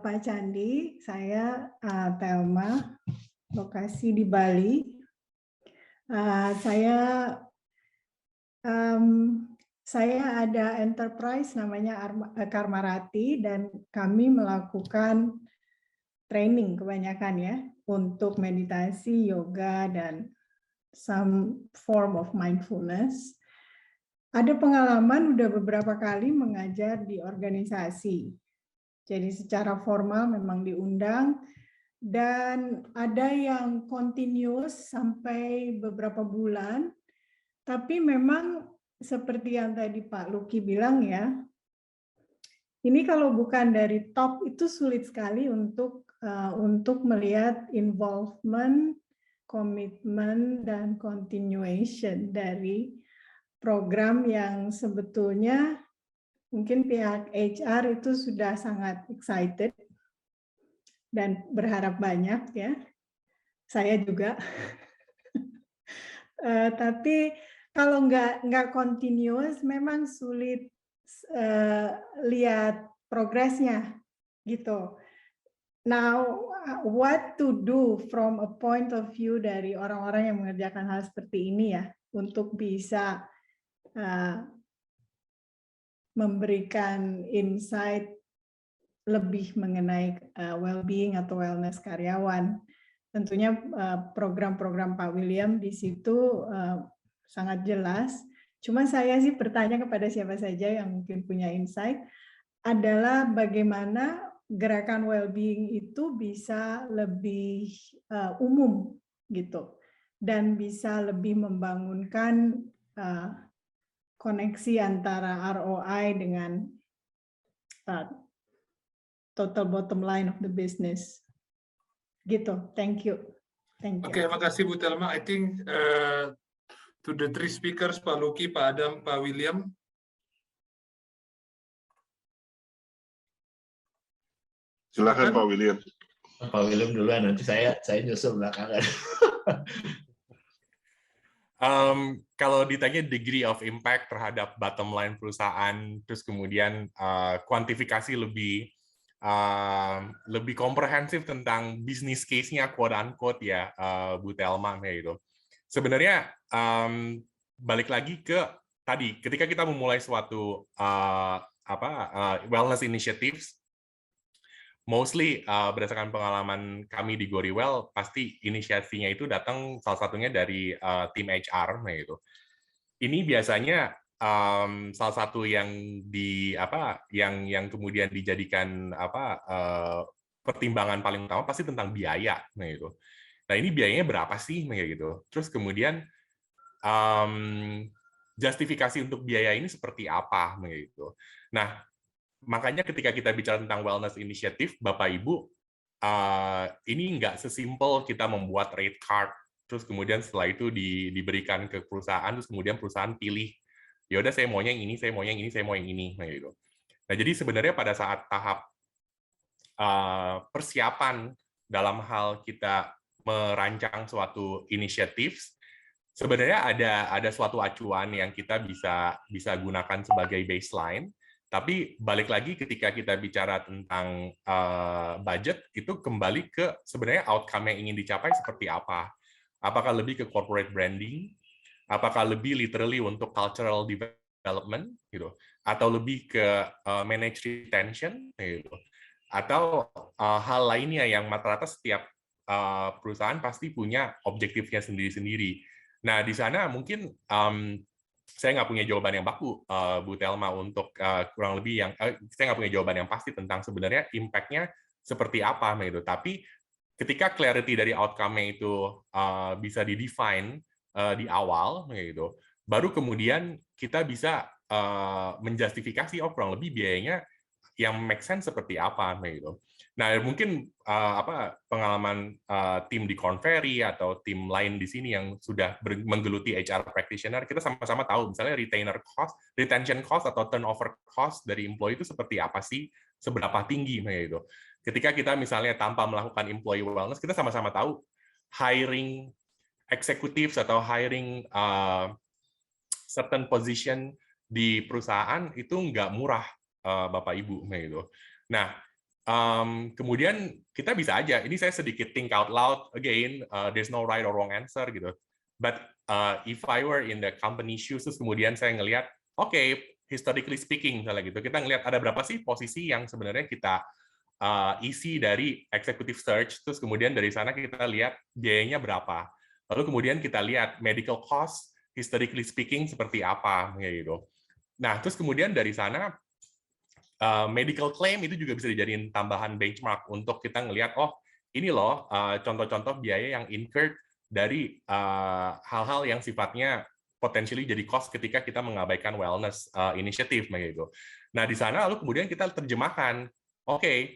Pak Candi. Saya Thelma, lokasi di Bali. Saya ada enterprise namanya Karmarati, dan kami melakukan training kebanyakan ya untuk meditasi, yoga, dan some form of mindfulness. Ada pengalaman udah beberapa kali mengajar di organisasi. Jadi secara formal memang diundang, dan ada yang continuous sampai beberapa bulan. Tapi memang seperti yang tadi Pak Luki bilang ya, ini kalau bukan dari top itu sulit sekali untuk melihat involvement, komitmen, dan continuation dari program yang sebetulnya mungkin pihak HR itu sudah sangat excited dan berharap banyak ya. Saya juga. Tapi kalau nggak continuous, memang sulit lihat progresnya gitu. Now, what to do from a point of view dari orang-orang yang mengerjakan hal seperti ini ya, untuk bisa memberikan insight lebih mengenai well-being atau wellness karyawan. Tentunya program-program Pak William di situ sangat jelas. Cuma saya sih bertanya kepada siapa saja yang mungkin punya insight, adalah bagaimana gerakan well-being itu bisa lebih umum gitu, dan bisa lebih membangunkan koneksi antara ROI dengan total bottom line of the business. Gitu, thank you. Oke, makasih Bu Thelma. I think to the three speakers, Pak Luki, Pak Adam, Pak William. Silakan Pak William. Pak William duluan, nanti saya nyusul belakangan. Kalau ditanya degree of impact terhadap bottom line perusahaan, terus kemudian kuantifikasi lebih komprehensif tentang bisnis case-nya quote unquote ya, Bu Thelma gitu. Sebenarnya balik lagi ke tadi, ketika kita memulai suatu wellness initiatives, mostly berdasarkan pengalaman kami di GoRewell, pasti inisiasinya itu datang salah satunya dari tim HR gitu. Ini biasanya salah satu yang yang kemudian dijadikan pertimbangan paling utama pasti tentang biaya gitu. Nah, ini biayanya berapa sih gitu. Terus kemudian justifikasi untuk biaya ini seperti apa gitu. Nah, makanya ketika kita bicara tentang wellness initiative, Bapak Ibu, ini nggak sesimpel kita membuat rate card, terus kemudian setelah itu diberikan ke perusahaan, terus kemudian perusahaan pilih, ya udah saya maunya yang ini, saya mau yang ini, saya mau yang ini, gitu. Nah, jadi sebenarnya pada saat tahap persiapan dalam hal kita merancang suatu inisiatif, sebenarnya ada suatu acuan yang kita bisa gunakan sebagai baseline. Tapi balik lagi ketika kita bicara tentang budget, itu kembali ke sebenarnya outcome yang ingin dicapai seperti apa. Apakah lebih ke corporate branding, apakah lebih literally untuk cultural development, gitu, atau lebih ke manage retention, gitu, atau hal lainnya yang rata-rata setiap perusahaan pasti punya objektifnya sendiri-sendiri. Nah, di sana mungkin saya nggak punya jawaban yang baku, Bu Thelma, untuk kurang lebih yang saya nggak punya jawaban yang pasti tentang sebenarnya impact-nya seperti apa, gitu. Tapi ketika clarity dari outcome-nya itu bisa di-define di awal, gitu, baru kemudian kita bisa menjustifikasi kurang lebih biayanya yang make sense seperti apa, gitu. Nah, mungkin pengalaman tim di Korn Ferry atau tim lain di sini yang sudah menggeluti HR practitioner, kita sama-sama tahu misalnya retention cost atau turnover cost dari employee itu seperti apa sih, seberapa tinggi, gitu. Ketika kita misalnya tanpa melakukan employee wellness, kita sama-sama tahu hiring executives atau hiring certain position di perusahaan itu nggak murah, Bapak Ibu, gitu. Nah, kemudian kita bisa aja, ini saya sedikit think out loud again, there's no right or wrong answer gitu. But if I were in the company shoes, terus kemudian saya ngelihat, historically speaking, misalnya gitu, kita ngelihat ada berapa sih posisi yang sebenarnya kita isi dari executive search, terus kemudian dari sana kita lihat biayanya berapa. Lalu kemudian kita lihat medical cost, historically speaking, seperti apa, gitu. Nah, terus kemudian dari sana, medical claim itu juga bisa dijadiin tambahan benchmark untuk kita ngelihat, ini loh contoh-contoh biaya yang incurred dari hal-hal yang sifatnya potentially jadi cost ketika kita mengabaikan wellness initiative, gitu. Nah, di sana lalu kemudian kita terjemahkan,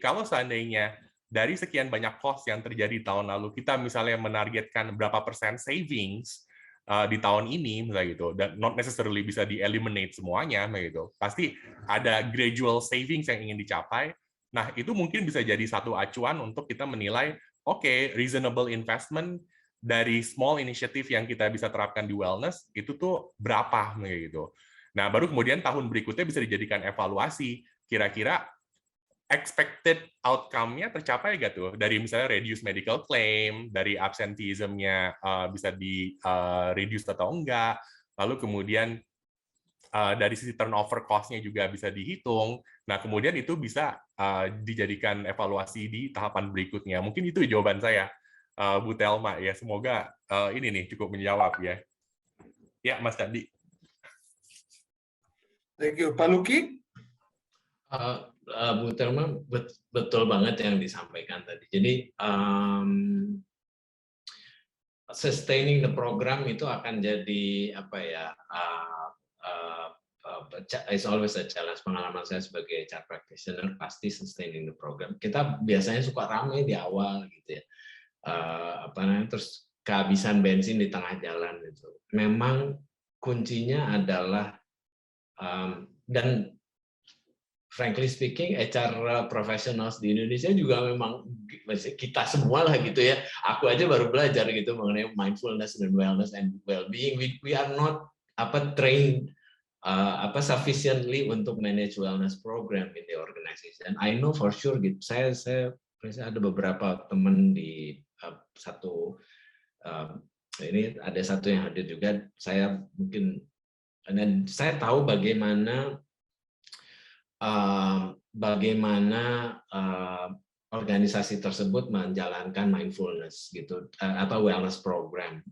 kalau seandainya dari sekian banyak cost yang terjadi tahun lalu, kita misalnya menargetkan berapa persen savings di tahun ini, misalnya gitu, dan not necessarily bisa di-eliminate semuanya, gitu. Pasti ada gradual savings yang ingin dicapai, Nah, itu mungkin bisa jadi satu acuan untuk kita menilai, oke, reasonable investment dari small initiative yang kita bisa terapkan di wellness, itu tuh berapa, gitu. Nah, baru kemudian tahun berikutnya bisa dijadikan evaluasi, kira-kira expected outcome-nya tercapai nggak tuh? Dari misalnya reduce medical claim, dari absenteeism-nya bisa di-reduce atau enggak, lalu kemudian dari sisi turnover cost-nya juga bisa dihitung. Nah, kemudian itu bisa dijadikan evaluasi di tahapan berikutnya. Mungkin itu jawaban saya, Bu Thelma. Ya, semoga ini nih cukup menjawab ya. Ya, Mas Candi. Thank you. Pak Luki? Bu Thelma, betul banget yang disampaikan tadi. Jadi, sustaining the program itu akan jadi apa ya? It's always a challenge. Pengalaman saya sebagai chart practitioner pasti sustaining the program. Kita biasanya suka ramai di awal gitu ya. Terus kehabisan bensin di tengah jalan itu. Memang kuncinya adalah dan frankly speaking, HR professionals di Indonesia juga memang kita semua lah gitu ya. Aku aja baru belajar gitu mengenai mindfulness dan wellness and well-being. We are not trained sufficiently untuk manage wellness program in the organization. I know for sure gitu. Saya ada beberapa teman di ini ada satu yang hadir juga. Saya mungkin dan saya tahu bagaimana organisasi tersebut menjalankan mindfulness gitu atau wellness program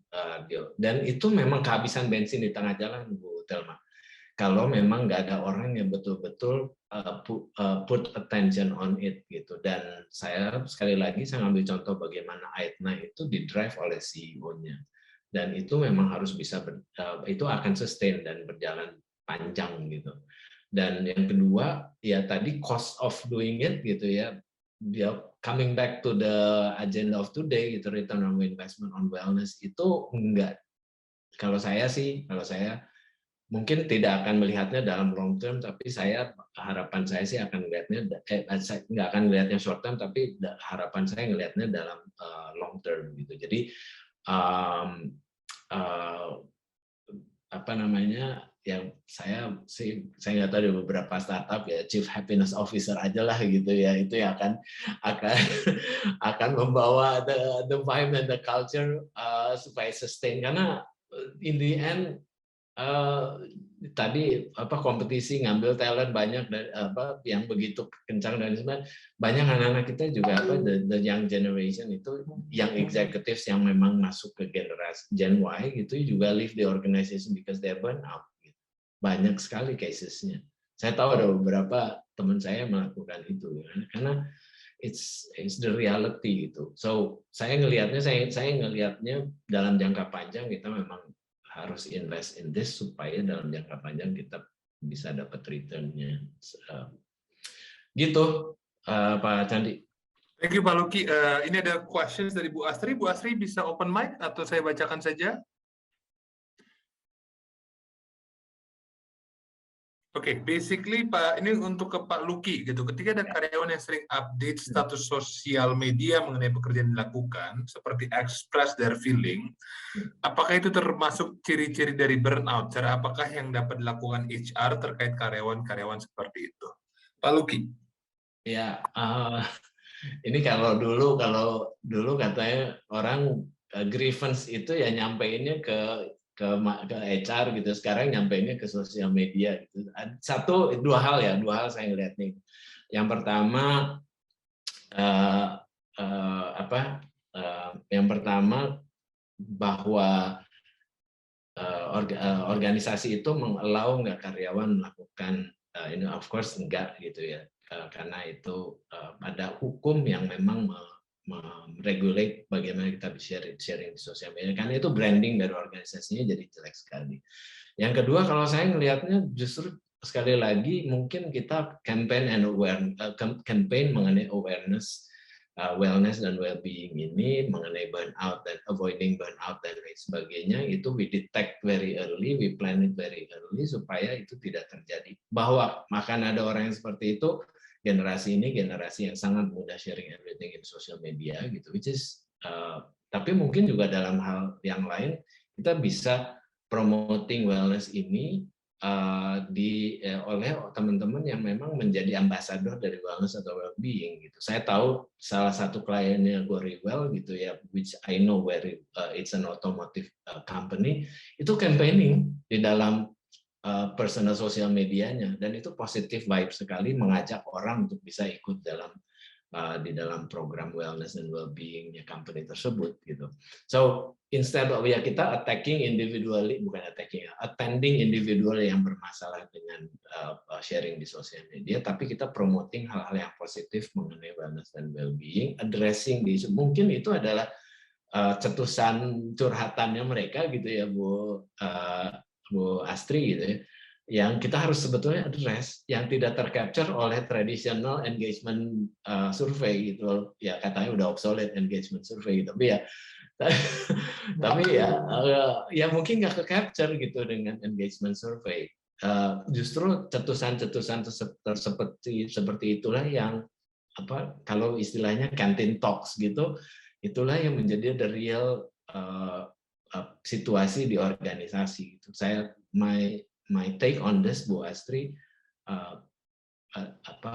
dan itu memang kehabisan bensin di tengah jalan, Bu Thelma. Kalau memang nggak ada orang yang betul-betul put attention on it gitu. Dan saya sekali lagi saya ambil contoh bagaimana Aetna itu didrive oleh CEO-nya dan itu memang harus bisa itu akan sustain dan berjalan panjang gitu. Dan yang kedua, ya tadi cost of doing it gitu ya, coming back to the agenda of today, gitu, return on investment on wellness itu enggak. Kalau saya mungkin tidak akan melihatnya dalam long term, tapi harapan saya sih akan melihatnya, nggak akan melihatnya short term, tapi harapan saya melihatnya dalam long term gitu. Jadi yang saya nggak tahu, ada beberapa startup ya chief happiness officer aja lah gitu ya, itu yang akan membawa the vibe and the culture supaya sustain, karena in the end tadi kompetisi ngambil talent banyak dan yang begitu kencang dan sebagainya, banyak anak-anak kita juga the young generation itu yang executives yang memang masuk ke generasi Gen Y gitu juga leave the organization because they burn out. Banyak sekali casesnya. Saya tahu ada beberapa teman saya melakukan itu karena it's the reality gitu. So saya ngelihatnya dalam jangka panjang kita memang harus invest in this supaya dalam jangka panjang kita bisa dapat return-nya. Gitu, Pak Candi. Thank you, Pak Luki. Ini ada questions dari Bu Astri. Bu Astri bisa open mic atau saya bacakan saja? Oke, basically Pak, ini untuk ke Pak Luki gitu. Ketika ada karyawan yang sering update status sosial media mengenai pekerjaan dilakukan, seperti express their feeling, apakah itu termasuk ciri-ciri dari burnout? Cara apakah yang dapat dilakukan HR terkait karyawan-karyawan seperti itu? Pak Luki. Ya, ini kalau dulu katanya orang grievance itu ya nyampeinnya ke HR gitu, sekarang nyampeinnya ke sosial media gitu. Dua hal saya ngeliat nih. Yang pertama bahwa organisasi itu mengelau nggak karyawan melakukan ini, of course enggak gitu ya, karena itu ada hukum yang memang regulate bagaimana kita sharing di sosial media, karena itu branding dari organisasinya jadi jelek sekali. Yang kedua, kalau saya ngelihatnya justru sekali lagi mungkin kita campaign mengenai awareness, wellness dan well-being ini, mengenai burnout dan avoiding burnout dan lain sebagainya, itu we detect very early, we plan it very early supaya itu tidak terjadi. Bahwa akan ada orang yang seperti itu, generasi ini generasi yang sangat mudah sharing everything in social media gitu, which is tapi mungkin juga dalam hal yang lain kita bisa promoting wellness ini oleh teman-teman yang memang menjadi ambasador dari wellness atau well-being gitu. Saya tahu salah satu kliennya GoRewell gitu ya, which I know very it's an automotive company, itu campaigning di dalam personal social medianya, dan itu positive vibe sekali, mengajak orang untuk bisa ikut di dalam program wellness and well-beingnya company tersebut gitu. So instead of kita attacking individually, bukan attacking, attending individual yang bermasalah dengan sharing di sosial media, tapi kita promoting hal-hal yang positif mengenai wellness dan well-being, addressing di mungkin itu adalah cetusan curhatannya mereka gitu ya, Bu Astri gitu ya, yang kita harus sebetulnya address, yang tidak tercapture oleh traditional engagement survey gitu ya, katanya udah obsolete engagement survey, tapi ya ya mungkin nggak ke-capture gitu dengan engagement survey. Justru cetusan-cetusan seperti itulah yang kalau istilahnya canteen talks gitu, itulah yang menjadi the real situasi di organisasi gitu. My take on this, Bu Astri,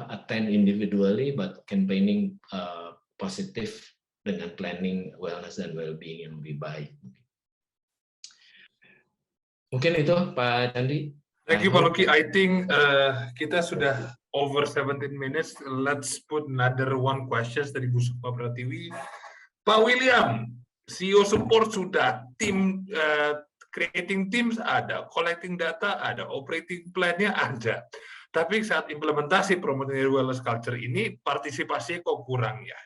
attend individually but campaigning positif dengan planning wellness dan well-being yang lebih baik. Mungkin itu Pak Candi. Thank you Pak Luki. I think kita sudah over 17 minutes. Let's put another one questions dari Bu Sukma Pratiwi. Pak William, CEO support sudah, tim creating teams ada, collecting data ada, operating plan-nya ada. Tapi saat implementasi promoting wellness culture ini, partisipasinya kok kurang ya?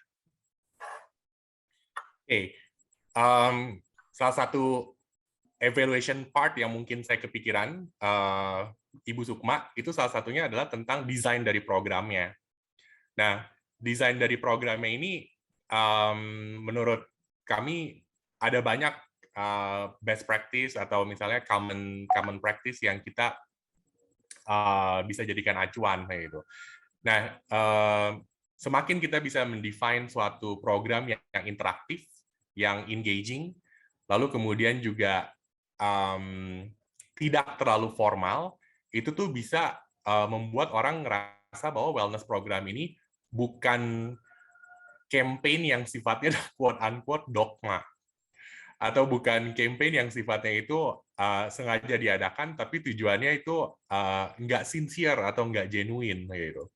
Salah satu evaluation part yang mungkin saya kepikiran, Ibu Sukma, itu salah satunya adalah tentang desain dari programnya. Nah, desain dari programnya ini, menurut kami ada banyak best practice atau misalnya common practice yang kita bisa jadikan acuan kayak gitu. Nah, semakin kita bisa mendefine suatu program yang interaktif, yang engaging, lalu kemudian juga tidak terlalu formal, itu tuh bisa membuat orang ngerasa bahwa wellness program ini bukan campaign yang sifatnya quote-unquote dogma, atau bukan campaign yang sifatnya itu sengaja diadakan, tapi tujuannya itu nggak sincere atau nggak genuine gitu.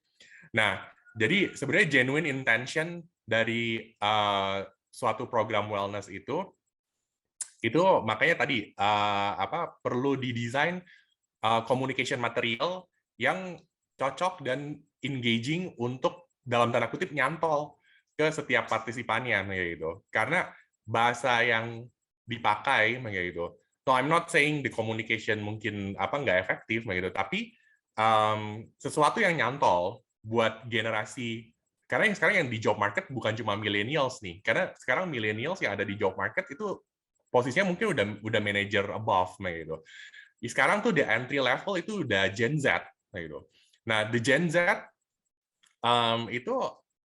Nah, jadi sebenarnya genuine intention dari suatu program wellness itu makanya tadi perlu didesain communication material yang cocok dan engaging untuk dalam tanda kutip nyantol ke setiap partisipannya gitu. Karena bahasa yang dipakai gitu. So I'm not saying the communication mungkin nggak efektif gitu, tapi sesuatu yang nyantol buat generasi, karena yang sekarang yang di job market bukan cuma millennials nih, karena sekarang millennials yang ada di job market itu posisinya mungkin udah manager above gitu. Sekarang tuh the entry level itu udah Gen Z gitu. Nah, the Gen Z itu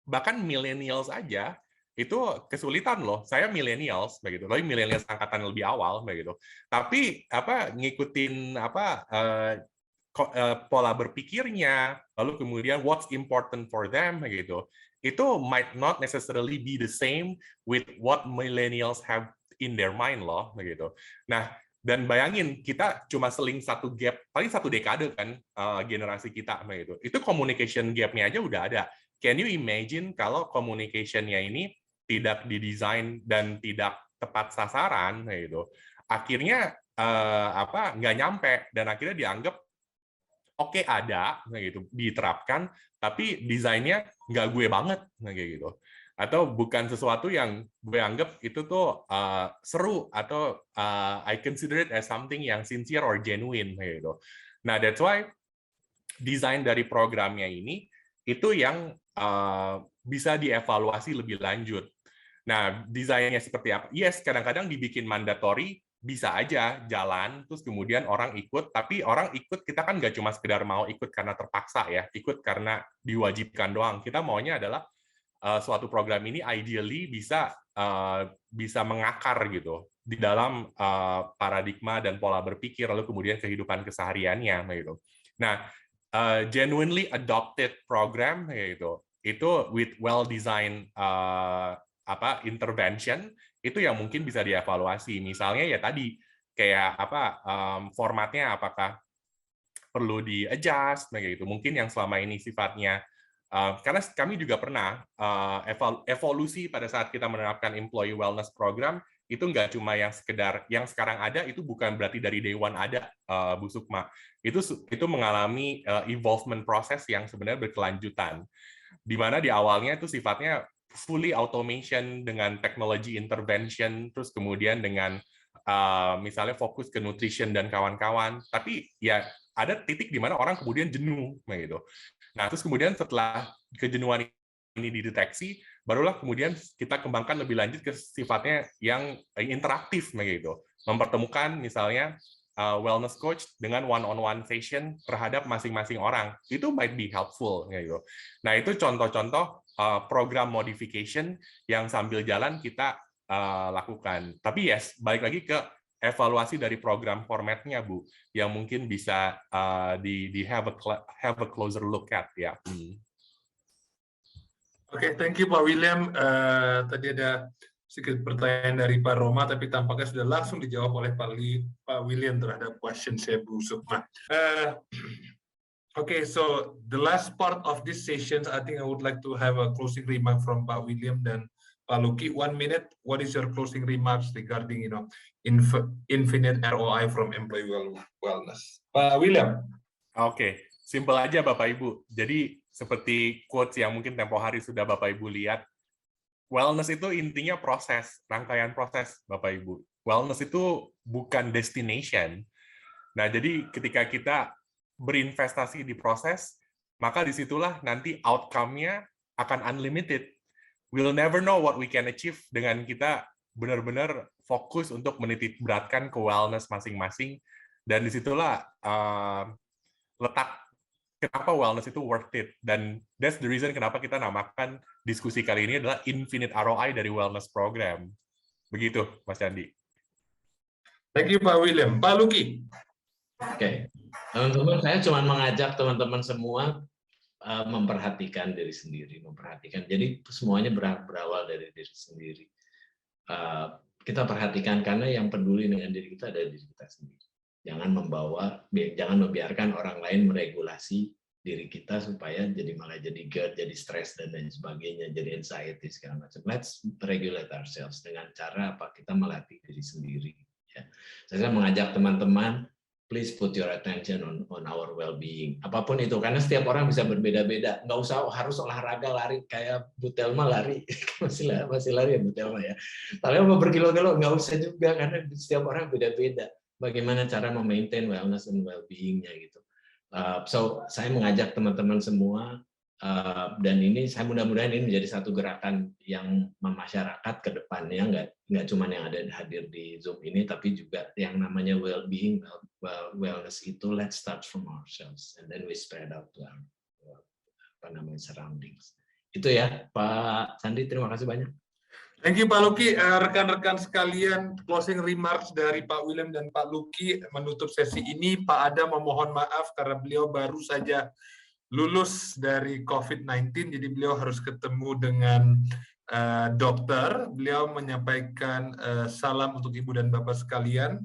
bahkan millennials aja itu kesulitan loh. Saya millennials begitu, tapi millennials angkatan lebih awal begitu. Tapi ngikutin pola berpikirnya, lalu kemudian what's important for them gitu. Itu might not necessarily be the same with what millennials have in their mind loh begitu. Nah, dan bayangin kita cuma seling satu gap, paling satu dekade kan generasi kita begitu. Itu communication gap-nya aja udah ada. Can you imagine kalau communication-nya ini tidak didesain dan tidak tepat sasaran gitu, akhirnya nggak nyampe, dan akhirnya dianggap oke, ada gitu, diterapkan, tapi desainnya nggak gue banget gitu, atau bukan sesuatu yang gue anggap itu tuh seru atau I consider it as something yang sincere or genuine gitu. Nah, that's why desain dari programnya ini itu yang bisa dievaluasi lebih lanjut. Nah, desainnya seperti apa? Yes, kadang-kadang dibikin mandatory bisa aja jalan, terus kemudian orang ikut, tapi orang ikut, kita kan nggak cuma sekedar mau ikut karena terpaksa ya, ikut karena diwajibkan doang. Kita maunya adalah suatu program ini ideally bisa mengakar gitu di dalam paradigma dan pola berpikir, lalu kemudian kehidupan kesehariannya gitu. Nah, genuinely adopted program itu with well designed intervention itu yang mungkin bisa dievaluasi. Misalnya ya tadi kayak formatnya apakah perlu di-adjust gitu. Mungkin yang selama ini sifatnya karena kami juga pernah evolusi pada saat kita menerapkan employee wellness program itu nggak cuma yang sekedar yang sekarang ada, itu bukan berarti dari day one ada, Bu Sukma. Itu mengalami evolvement proses yang sebenarnya berkelanjutan. Di mana di awalnya itu sifatnya fully automation dengan technology intervention, terus kemudian dengan misalnya fokus ke nutrition dan kawan-kawan. Tapi ya ada titik di mana orang kemudian jenuh gitu. Nah, terus kemudian setelah kejenuhan ini dideteksi, barulah kemudian kita kembangkan lebih lanjut ke sifatnya yang interaktif gitu. Mempertemukan misalnya wellness coach dengan one-on-one session terhadap masing-masing orang. Itu might be helpful gitu. Nah, itu contoh-contoh program modification yang sambil jalan kita lakukan. Tapi yes, balik lagi ke evaluasi dari program formatnya, Bu, yang mungkin bisa di have a closer look at ya. Oke, thank you Pak William. Tadi ada sedikit pertanyaan dari Pak Roma, tapi tampaknya sudah langsung dijawab oleh Pak William terhadap question saya Bu Sukma. Okay, so the last part of this session, I think I would like to have a closing remark from Pak William dan Pak Luki. 1 minute, what is your closing remarks regarding infinite ROI from employee wellness? Pak William. Oke, simple aja Bapak Ibu. Jadi seperti quotes yang mungkin tempo hari sudah Bapak Ibu lihat, wellness itu intinya proses, rangkaian proses Bapak Ibu. Wellness itu bukan destination. Nah, jadi ketika kita berinvestasi di proses, maka disitulah nanti outcome-nya akan unlimited. We'll never know what we can achieve dengan kita benar-benar fokus untuk menitik beratkan ke wellness masing-masing, dan disitulah letak kenapa wellness itu worth it, dan that's the reason kenapa kita namakan diskusi kali ini adalah Infinite ROI dari wellness program. Begitu, Mas Candi. Thank you, Pak William. Pak Luki. Oke, teman-teman, saya cuma mengajak teman-teman semua memperhatikan diri sendiri, memperhatikan. Jadi semuanya berawal dari diri sendiri. Kita perhatikan karena yang peduli dengan diri kita adalah diri kita sendiri. Jangan membiarkan orang lain meregulasi diri kita supaya malah jadi GERD, jadi stres dan lain sebagainya, jadi anxiety segala macam. Let's regulate ourselves dengan cara apa? Kita melatih diri sendiri. Ya. Saya mengajak teman-teman, please put your attention on our well-being. Apapun itu, karena setiap orang bisa berbeda-beda. Nggak usah harus olahraga lari kayak Bu Telma lari, masih lari ya Bu Telma ya. Tapi mau berkilo-kilo nggak usah juga karena setiap orang beda-beda. Bagaimana cara memaintain wellness and well-being-nya gitu. So saya mengajak teman-teman semua dan ini saya mudah-mudahan ini menjadi satu gerakan yang memasyarakat ke depannya, nggak cuma yang ada hadir di Zoom ini, tapi juga yang namanya well-being, wellness itu let's start from ourselves and then we spread out to our surroundings. Itu ya Pak Sandi, terima kasih banyak. Thank you Pak Luki. Rekan-rekan sekalian, closing remarks dari Pak William dan Pak Luki menutup sesi ini. Pak Adam memohon maaf karena beliau baru saja lulus dari COVID-19, jadi beliau harus ketemu dengan dokter. Beliau menyampaikan salam untuk Ibu dan Bapak sekalian.